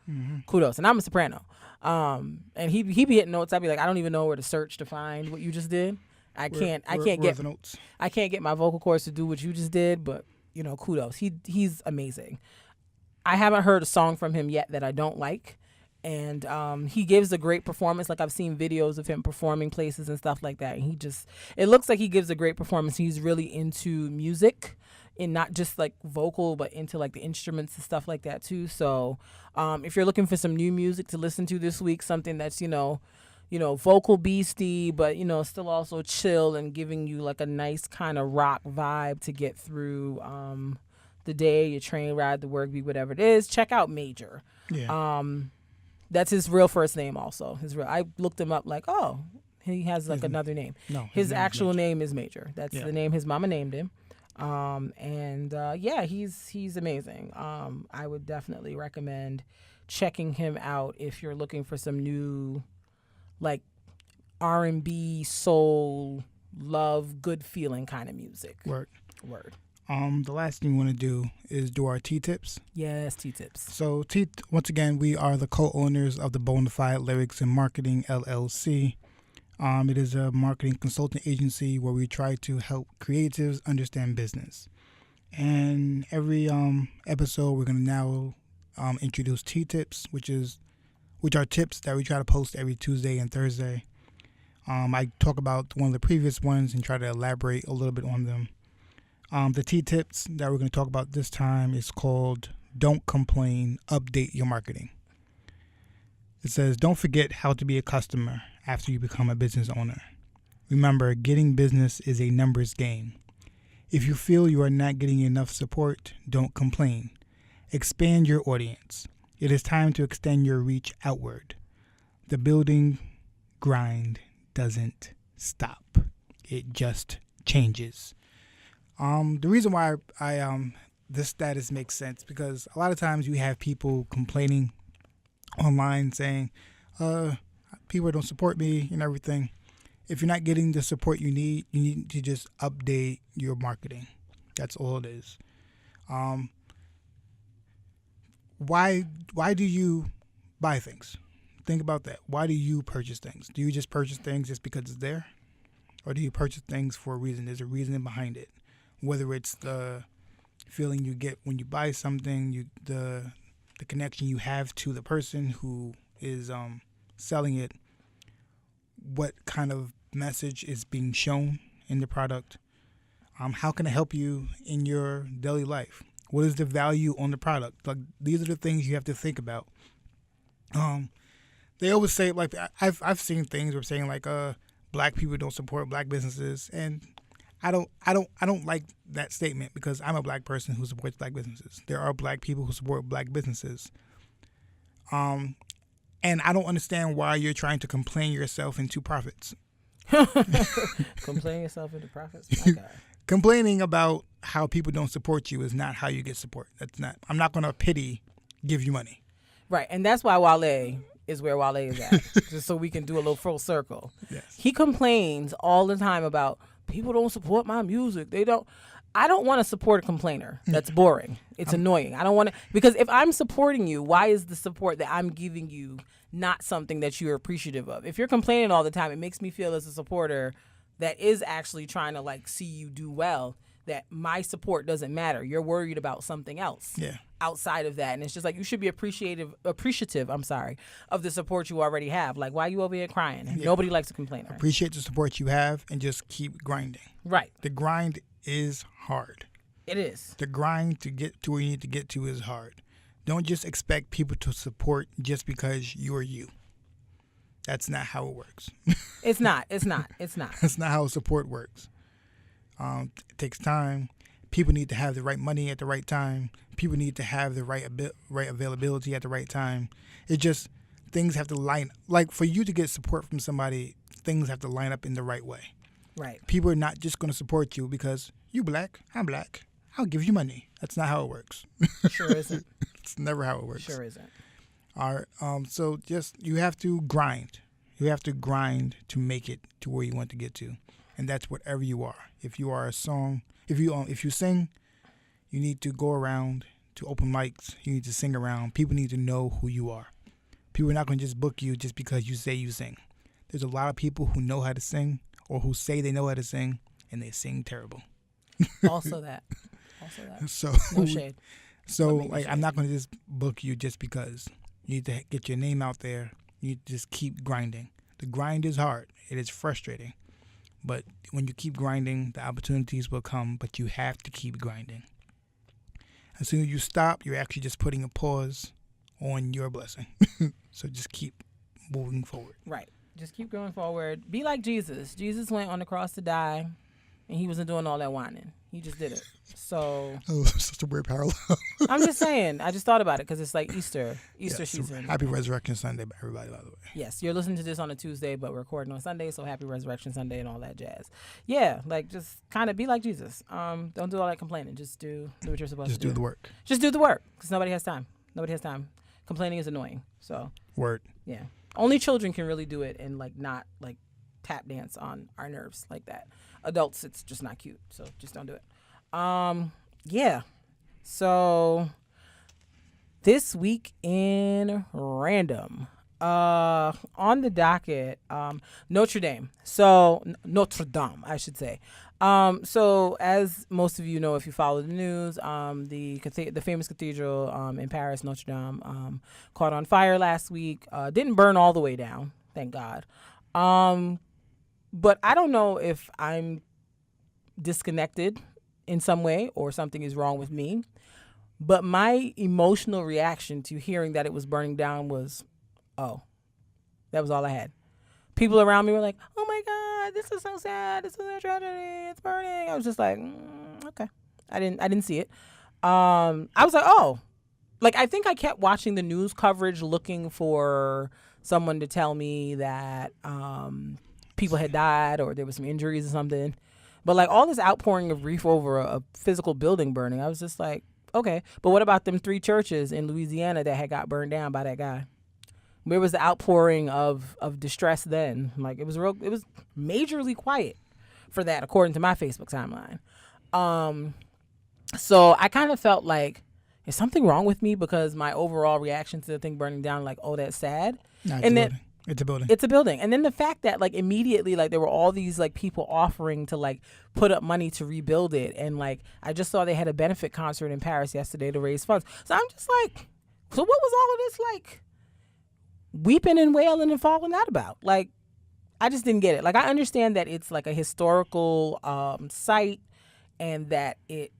kudos. And I'm a soprano, and he be hitting notes. I'd be like, I don't even know where to search to find what you just did. I can't get my vocal cords to do what you just did, but. You know, kudos. He's amazing. I haven't heard a song from him yet that I don't like, and he gives a great performance. Like I've seen videos of him performing places and stuff like that. And it looks like he gives a great performance. He's really into music, and not just like vocal, but into like the instruments and stuff like that too. So, if you're looking for some new music to listen to this week, something that's vocal beastie, but, still also chill and giving you like a nice kind of rock vibe to get through the day, your train ride, the work week, whatever it is. Check out Major. Yeah. That's his real first name also. I looked him up like, oh, he has like another name. No. His actual name is Major. That's the name his mama named him. He's amazing. I would definitely recommend checking him out if you're looking for some new like R&B, soul, love, good feeling kind of music. Word. The last thing we want to do is do our T-tips. Yes, T-tips. So once again, we are the co-owners of the Bonafide Lyrics and Marketing LLC. It is a marketing consulting agency where we try to help creatives understand business. And every episode, we're going to now introduce T-tips, which are tips that we try to post every Tuesday and Thursday. I talk about one of the previous ones and try to elaborate a little bit on them. The T tips that we're going to talk about this time is called Don't Complain, Update Your Marketing. It says, don't forget how to be a customer after you become a business owner. Remember, getting business is a numbers game. If you feel you are not getting enough support, don't complain. Expand your audience. It is time to extend your reach outward. The building grind doesn't stop. It just changes. The reason why I this status makes sense because a lot of times you have people complaining online saying, people don't support me and everything. If you're not getting the support you need to just update your marketing. That's all it is. Why do you buy things? Think about that. Why do you purchase things? Do you just purchase things just because it's there? Or do you purchase things for a reason? There's a reason behind it. Whether it's the feeling you get when you buy something, the connection you have to the person who is selling it, what kind of message is being shown in the product, how can it help you in your daily life? What is the value on the product? Like, these are the things you have to think about. They always say, like, I've seen things where saying like black people don't support black businesses, and I don't like that statement because I'm a black person who supports black businesses. There are black people who support black businesses. And I don't understand why you're trying to complain yourself into profits. Complain yourself into profits? My God. Complaining about how people don't support you is not how you get support. I'm not going to give you money. Right. And that's why Wale is where Wale is at. Just so we can do a little full circle. Yes. He complains all the time about people don't support my music. I don't want to support a complainer. That's boring. It's annoying. I don't want to, because if I'm supporting you, why is the support that I'm giving you not something that you're appreciative of? If you're complaining all the time, it makes me feel as a supporter that is actually trying to like see you do well, that my support doesn't matter. You're worried about something else outside of that. And it's just like, you should be appreciative, of the support you already have. Like, why are you over here crying? Yeah. Nobody likes a complainer. Appreciate the support you have and just keep grinding. Right. The grind is hard. It is. The grind to get to where you need to get to is hard. Don't just expect people to support just because you are you. That's not how it works. It's not. That's not how support works. It takes time. People need to have the right money at the right time. People need to have the right availability at the right time. It just, things have to line. Like, for you to get support from somebody, things have to line up in the right way. Right. People are not just going to support you because you black, I'm black, I'll give you money. That's not how it works. Sure isn't. It's never how it works. Sure isn't. All right. So just, you have to grind. You have to grind to make it to where you want to get to. And that's whatever you are. If you are a song, if you sing, you need to go around to open mics. You need to sing around. People need to know who you are. People are not going to just book you just because you say you sing. There's a lot of people who know how to sing or who say they know how to sing, and they sing terrible. Also that. So no shade. So like, I'm not going to just book you just because. You need to get your name out there. You need to just keep grinding. The grind is hard. It is frustrating. But when you keep grinding, the opportunities will come, but you have to keep grinding. As soon as you stop, you're actually just putting a pause on your blessing. So just keep moving forward. Right. Just keep going forward. Be like Jesus. Jesus went on the cross to die, and he wasn't doing all that whining. He just did it. So. Oh, such a weird parallel. I'm just saying. I just thought about it because it's like Easter season. Happy Resurrection Sunday, everybody, by the way. Yes, you're listening to this on a Tuesday, but we're recording on Sunday, so happy Resurrection Sunday and all that jazz. Yeah, like, just kind of be like Jesus. Don't do all that complaining. Just do what you're supposed to do. Just do the work. Just do the work, because nobody has time. Complaining is annoying. So. Word. Yeah. Only children can really do it and like not like tap dance on our nerves like that. Adults, it's just not cute. So just don't do it. Yeah. So this week in random, on the docket, Notre Dame, I should say. So as most of you know, if you follow the news, the famous cathedral in Paris, Notre Dame, caught on fire last week. Didn't burn all the way down, thank God. But I don't know if I'm disconnected in some way or something is wrong with me. But my emotional reaction to hearing that it was burning down was, oh, that was all I had. People around me were like, oh my God, this is so sad. This is a tragedy. It's burning. I was just like, okay. I didn't see it. I was like, oh, like, I think I kept watching the news coverage looking for someone to tell me that people had died or there was some injuries or something. But like all this outpouring of grief over a physical building burning, I was just like, okay. But what about them 3 churches in Louisiana that had got burned down by that guy? Where was the outpouring of distress then? Like it was majorly quiet for that, according to my Facebook timeline. So I kind of felt like, is something wrong with me because my overall reaction to the thing burning down, like, oh, that's sad. No, it's a building. It's a building. And then the fact that like immediately like there were all these like people offering to like put up money to rebuild it. And like I just saw they had a benefit concert in Paris yesterday to raise funds. So I'm just like, so what was all of this like weeping and wailing and falling out about? Like, I just didn't get it. Like, I understand that it's like a historical site and that it's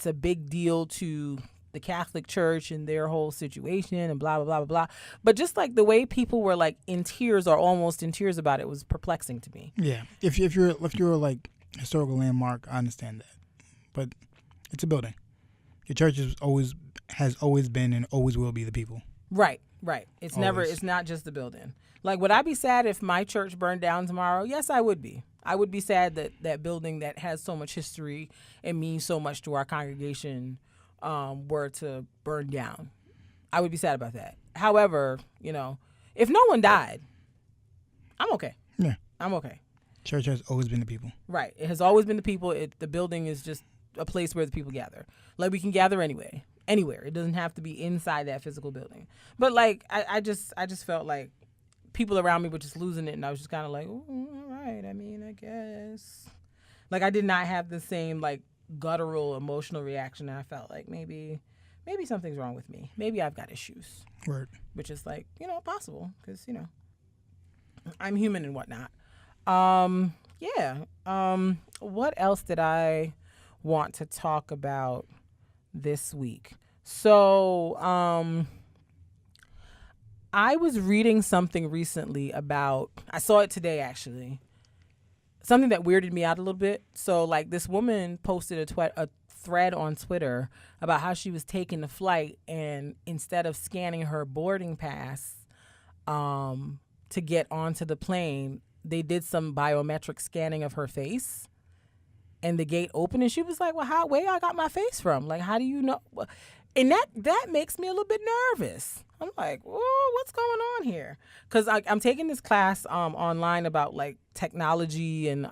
a big deal to the Catholic Church and their whole situation and blah, blah, blah, blah, blah. But just like the way people were like in tears or almost in tears about it was perplexing to me. Yeah. If you're like historical landmark, I understand that. But it's a building. Your church has always been and always will be the people. Right. It's not just the building. Like, would I be sad if my church burned down tomorrow? Yes, I would be. I would be sad that that building that has so much history and means so much to our congregation were to burn down. I would be sad about that. However, you know, if no one died, I'm okay. Yeah. I'm okay. Church has always been the people. Right. It has always been the people. The building is just a place where the people gather. Like, we can gather anywhere. It doesn't have to be inside that physical building. But like, I just felt like people around me were just losing it, and I was just kind of like, oh, all right. I mean, I guess. Like, I did not have the same like guttural emotional reaction. I felt like maybe something's wrong with me. Maybe I've got issues. Word. Which is like, you know, possible because, you know, I'm human and whatnot. What else did I want to talk about this week? So, I was reading something recently about, I saw it today actually, something that weirded me out a little bit. So like this woman posted a thread on Twitter about how she was taking the flight, and instead of scanning her boarding pass to get onto the plane, they did some biometric scanning of her face, and the gate opened, and she was like, well, where y'all got my face from? Like, how do you know? And that makes me a little bit nervous. I'm like, whoa, what's going on here? Because I'm taking this class online about like technology and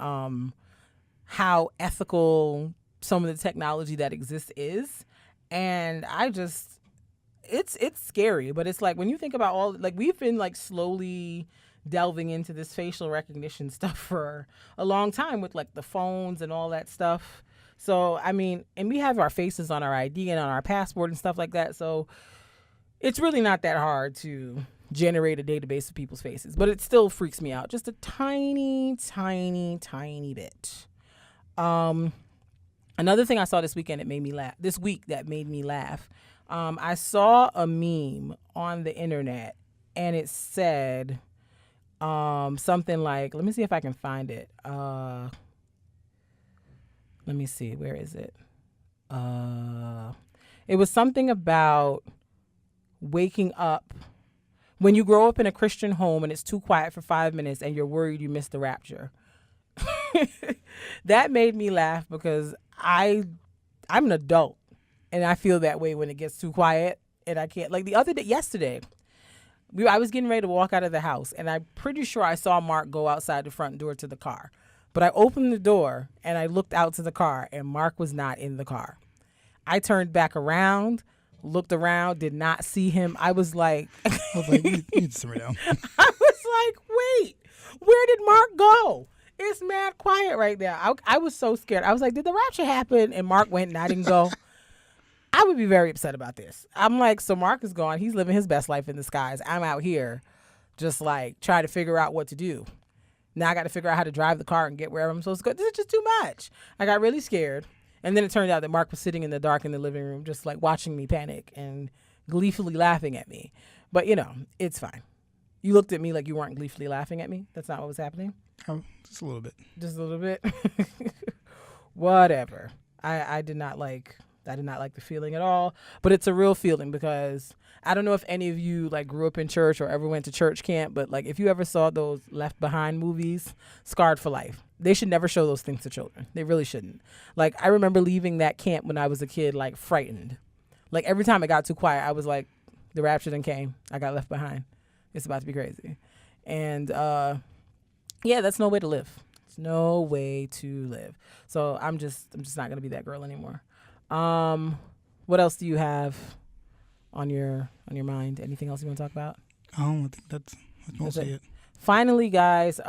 how ethical some of the technology that exists is. And it's scary. But it's like, when you think about all, like, we've been like slowly delving into this facial recognition stuff for a long time with like the phones and all that stuff. So, I mean, and we have our faces on our ID and on our passport and stuff like that. So it's really not that hard to generate a database of people's faces, but it still freaks me out just a tiny, tiny, tiny bit. Another thing I saw this week that made me laugh. I saw a meme on the internet, and it said something like, let me see if I can find it. Let me see, where is it? It was something about waking up when you grow up in a Christian home and it's too quiet for 5 minutes and you're worried you missed the rapture. That made me laugh because I'm an adult and I feel that way when it gets too quiet and I can't. Like yesterday, I was getting ready to walk out of the house, and I'm pretty sure I saw Mark go outside the front door to the car. But I opened the door and I looked out to the car, and Mark was not in the car. I turned back around, looked around, did not see him. I was like, you need to simmer down. I was like, wait, where did Mark go? It's mad quiet right now. I was so scared. I was like, did the rapture happen? And Mark went and I didn't go. I would be very upset about this. I'm like, so Mark is gone. He's living his best life in the skies. I'm out here just like trying to figure out what to do. Now I got to figure out how to drive the car and get wherever I'm supposed to go. This is just too much. I got really scared. And then it turned out that Mark was sitting in the dark in the living room, just like watching me panic and gleefully laughing at me. But, it's fine. You looked at me like you weren't gleefully laughing at me. That's not what was happening? Oh, just a little bit. Just a little bit? Whatever. I did not like the feeling at all. But it's a real feeling because I don't know if any of you like grew up in church or ever went to church camp, but like if you ever saw those Left Behind movies, Scarred for Life, they should never show those things to children. They really shouldn't. Like I remember leaving that camp when I was a kid, like frightened. Like every time it got too quiet, I was like, the rapture then came. I got left behind. It's about to be crazy. And that's no way to live. It's no way to live. So I'm just not gonna be that girl anymore. What else do you have on your mind? Anything else you want to talk about? I think that's mostly it. Finally, guys,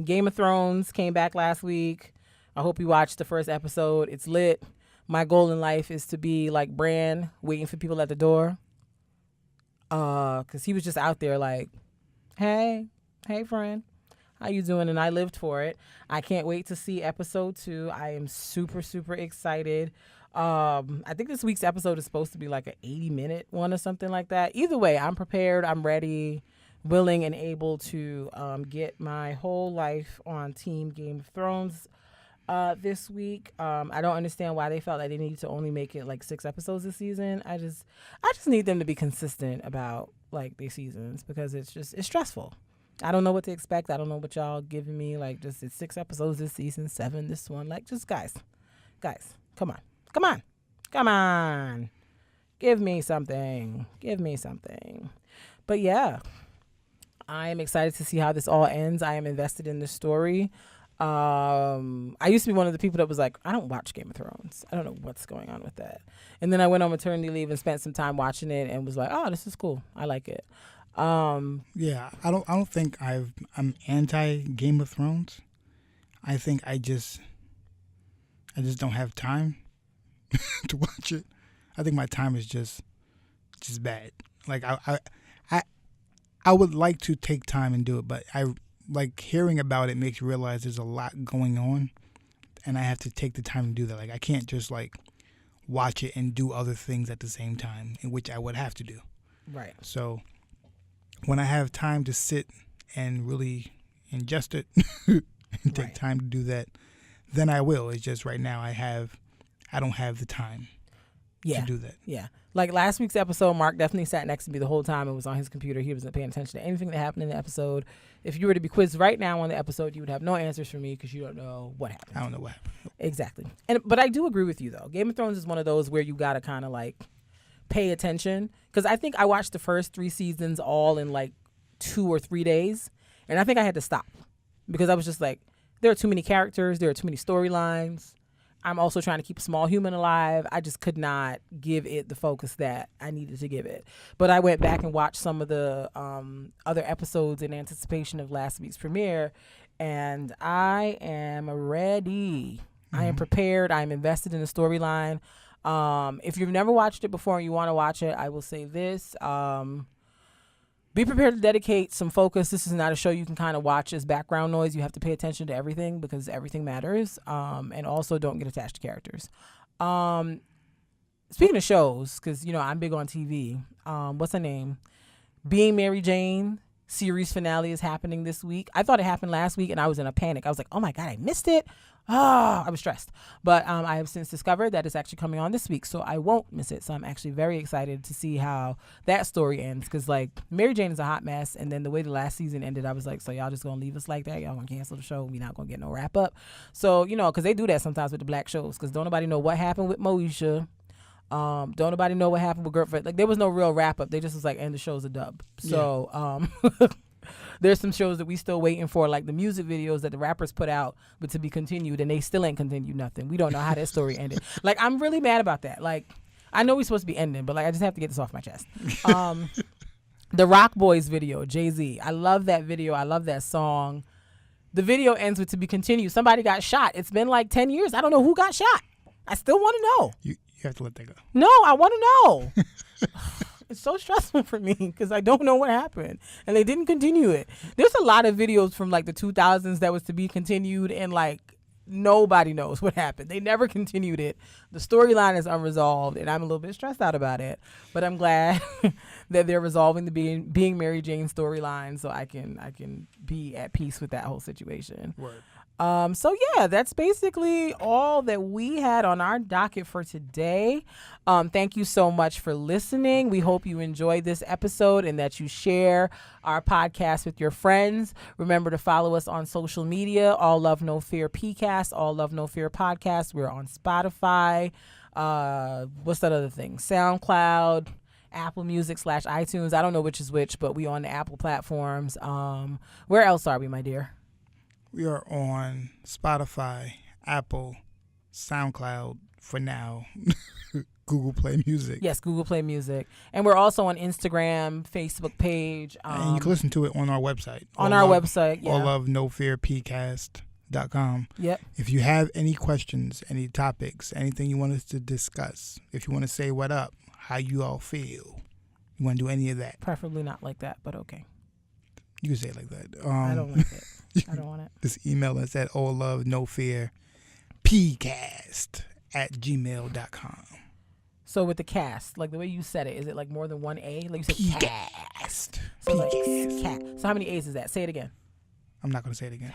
Game of Thrones came back last week. I hope you watched the first episode. It's lit. My goal in life is to be like Bran, waiting for people at the door. Because he was just out there like, hey friend, how you doing? And I lived for it. I can't wait to see episode 2. I am super, super excited. I think this week's episode is supposed to be like an 80-minute one or something like that. Either way, I'm prepared. I'm ready, willing, and able to get my whole life on Team Game of Thrones this week. I don't understand why they felt like they needed to only make it like 6 episodes this season. I just need them to be consistent about like their seasons because it's stressful. I don't know what to expect. I don't know what y'all giving me. Like just it's 6 episodes this season, 7 this one. Like just guys, come on. Give me something. But yeah, I am excited to see how this all ends. I am invested in the story. I used to be one of the people that was like, I don't watch Game of Thrones. I don't know what's going on with that. And then I went on maternity leave and spent some time watching it and was like, oh, this is cool. I like it. Yeah, I don't think I'm anti Game of Thrones. I think I just don't have time to watch it. I think my time is just bad. Like I would like to take time and do it, but I like hearing about it makes you realize there's a lot going on, and I have to take the time to do that. Like I can't just like watch it and do other things at the same time, in which I would have to do. Right. So when I have time to sit and really ingest it and take time to do that, then I will. It's just right now I don't have the time to do that. Yeah. Like last week's episode, Mark definitely sat next to me the whole time and was on his computer. He wasn't paying attention to anything that happened in the episode. If you were to be quizzed right now on the episode, you would have no answers for me because you don't know what happened. I don't know what happened. Exactly. But I do agree with you, though. Game of Thrones is one of those where you got to kind of like pay attention. Because I think I watched the first 3 seasons all in like 2 or 3 days. And I think I had to stop because I was just like, there are too many characters. There are too many storylines. I'm also trying to keep a small human alive. I just could not give it the focus that I needed to give it. But I went back and watched some of the other episodes in anticipation of last week's premiere, and I am ready. I am prepared. I am invested in the storyline. If you've never watched it before and you want to watch it, I will say this. Be prepared to dedicate some focus. This is not a show you can kind of watch as background noise. You have to pay attention to everything because everything matters. And also don't get attached to characters. Speaking of shows, because, I'm big on TV. What's her name? Being Mary Jane series finale is happening this week. I thought it happened last week and I was in a panic. I was like, oh my God, I missed it. I was stressed. But I have since discovered that it's actually coming on this week, so I won't miss it. So I'm actually very excited to see how that story ends because, like, Mary Jane is a hot mess. And then the way the last season ended, I was like, so y'all just going to leave us like that? Y'all going to cancel the show? We not going to get no wrap up? So, because they do that sometimes with the black shows because don't nobody know what happened with Moesha. Don't nobody know what happened with Girlfriend. Like, there was no real wrap up. They just was like, and the show's a dub. So, there's some shows that we still waiting for, like the music videos that the rappers put out, but to be continued, and they still ain't continued nothing. We don't know how that story ended. Like, I'm really mad about that. Like, I know we're supposed to be ending, but like, I just have to get this off my chest. The Rock Boys video, Jay-Z. I love that video. I love that song. The video ends with to be continued. Somebody got shot. It's been like 10 years. I don't know who got shot. I still want to know. You have to let that go. No, I want to know. It's so stressful for me because I don't know what happened, and they didn't continue it. There's a lot of videos from like the 2000s that was to be continued, and like nobody knows what happened. They never continued it. The storyline is unresolved, and I'm a little bit stressed out about it. But I'm glad that they're resolving the being Mary Jane storyline, so I can be at peace with that whole situation. Word. So yeah, that's basically all that we had on our docket for today. Thank you so much for listening. We hope you enjoyed this episode and that you share our podcast with your friends. Remember to follow us on social media, All Love No Fear PCast, All Love No Fear Podcast. We're on Spotify. What's that other thing? SoundCloud, Apple Music / iTunes. I don't know which is which, but we on the Apple platforms. Where else are we, my dear? We are on Spotify, Apple, SoundCloud for now, Google Play Music. Yes, Google Play Music. And we're also on Instagram, Facebook page. And you can listen to it on our website. On our website, yeah. alllovenofearpcast.com. Yep. If you have any questions, any topics, anything you want us to discuss, if you want to say what up, how you all feel, you want to do any of that. Preferably not like that, but okay. You can say it like that. I don't like it. I don't want it. Just email us at alllovenofearpcast@gmail.com. So with the cast, like the way you said it, is it like more than one A? Like you said P-cast. So like P-cast. cat. So how many A's is that? Say it again. I'm not going to say it again.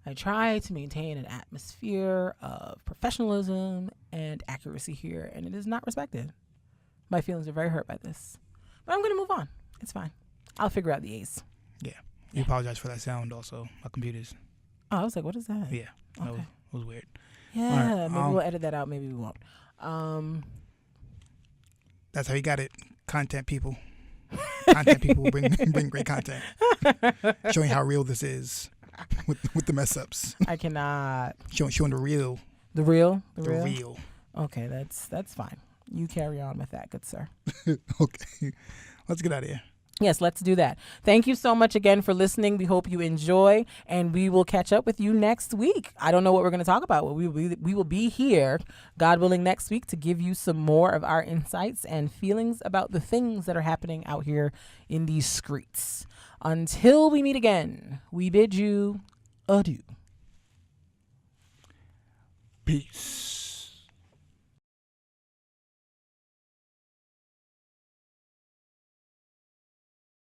I try to maintain an atmosphere of professionalism and accuracy here, and it is not respected. My feelings are very hurt by this. But I'm going to move on. It's fine. I'll figure out the A's. Yeah. We apologize for that sound also. My computer's. Oh, I was like, what is that? Yeah. That Okay. was weird. Yeah, right, maybe we'll edit that out. Maybe we won't. That's how you got it. Content people. Content people bring great content. Showing how real this is with the mess ups. I cannot. Showing the real. The real? The real. Okay, that's fine. You carry on with that, good sir. Okay. Let's get out of here. Yes, let's do that. Thank you so much again for listening. We hope you enjoy, and we will catch up with you next week. I don't know what we're going to talk about. We will be here, God willing, next week to give you some more of our insights and feelings about the things that are happening out here in these streets. Until we meet again, we bid you adieu. Peace.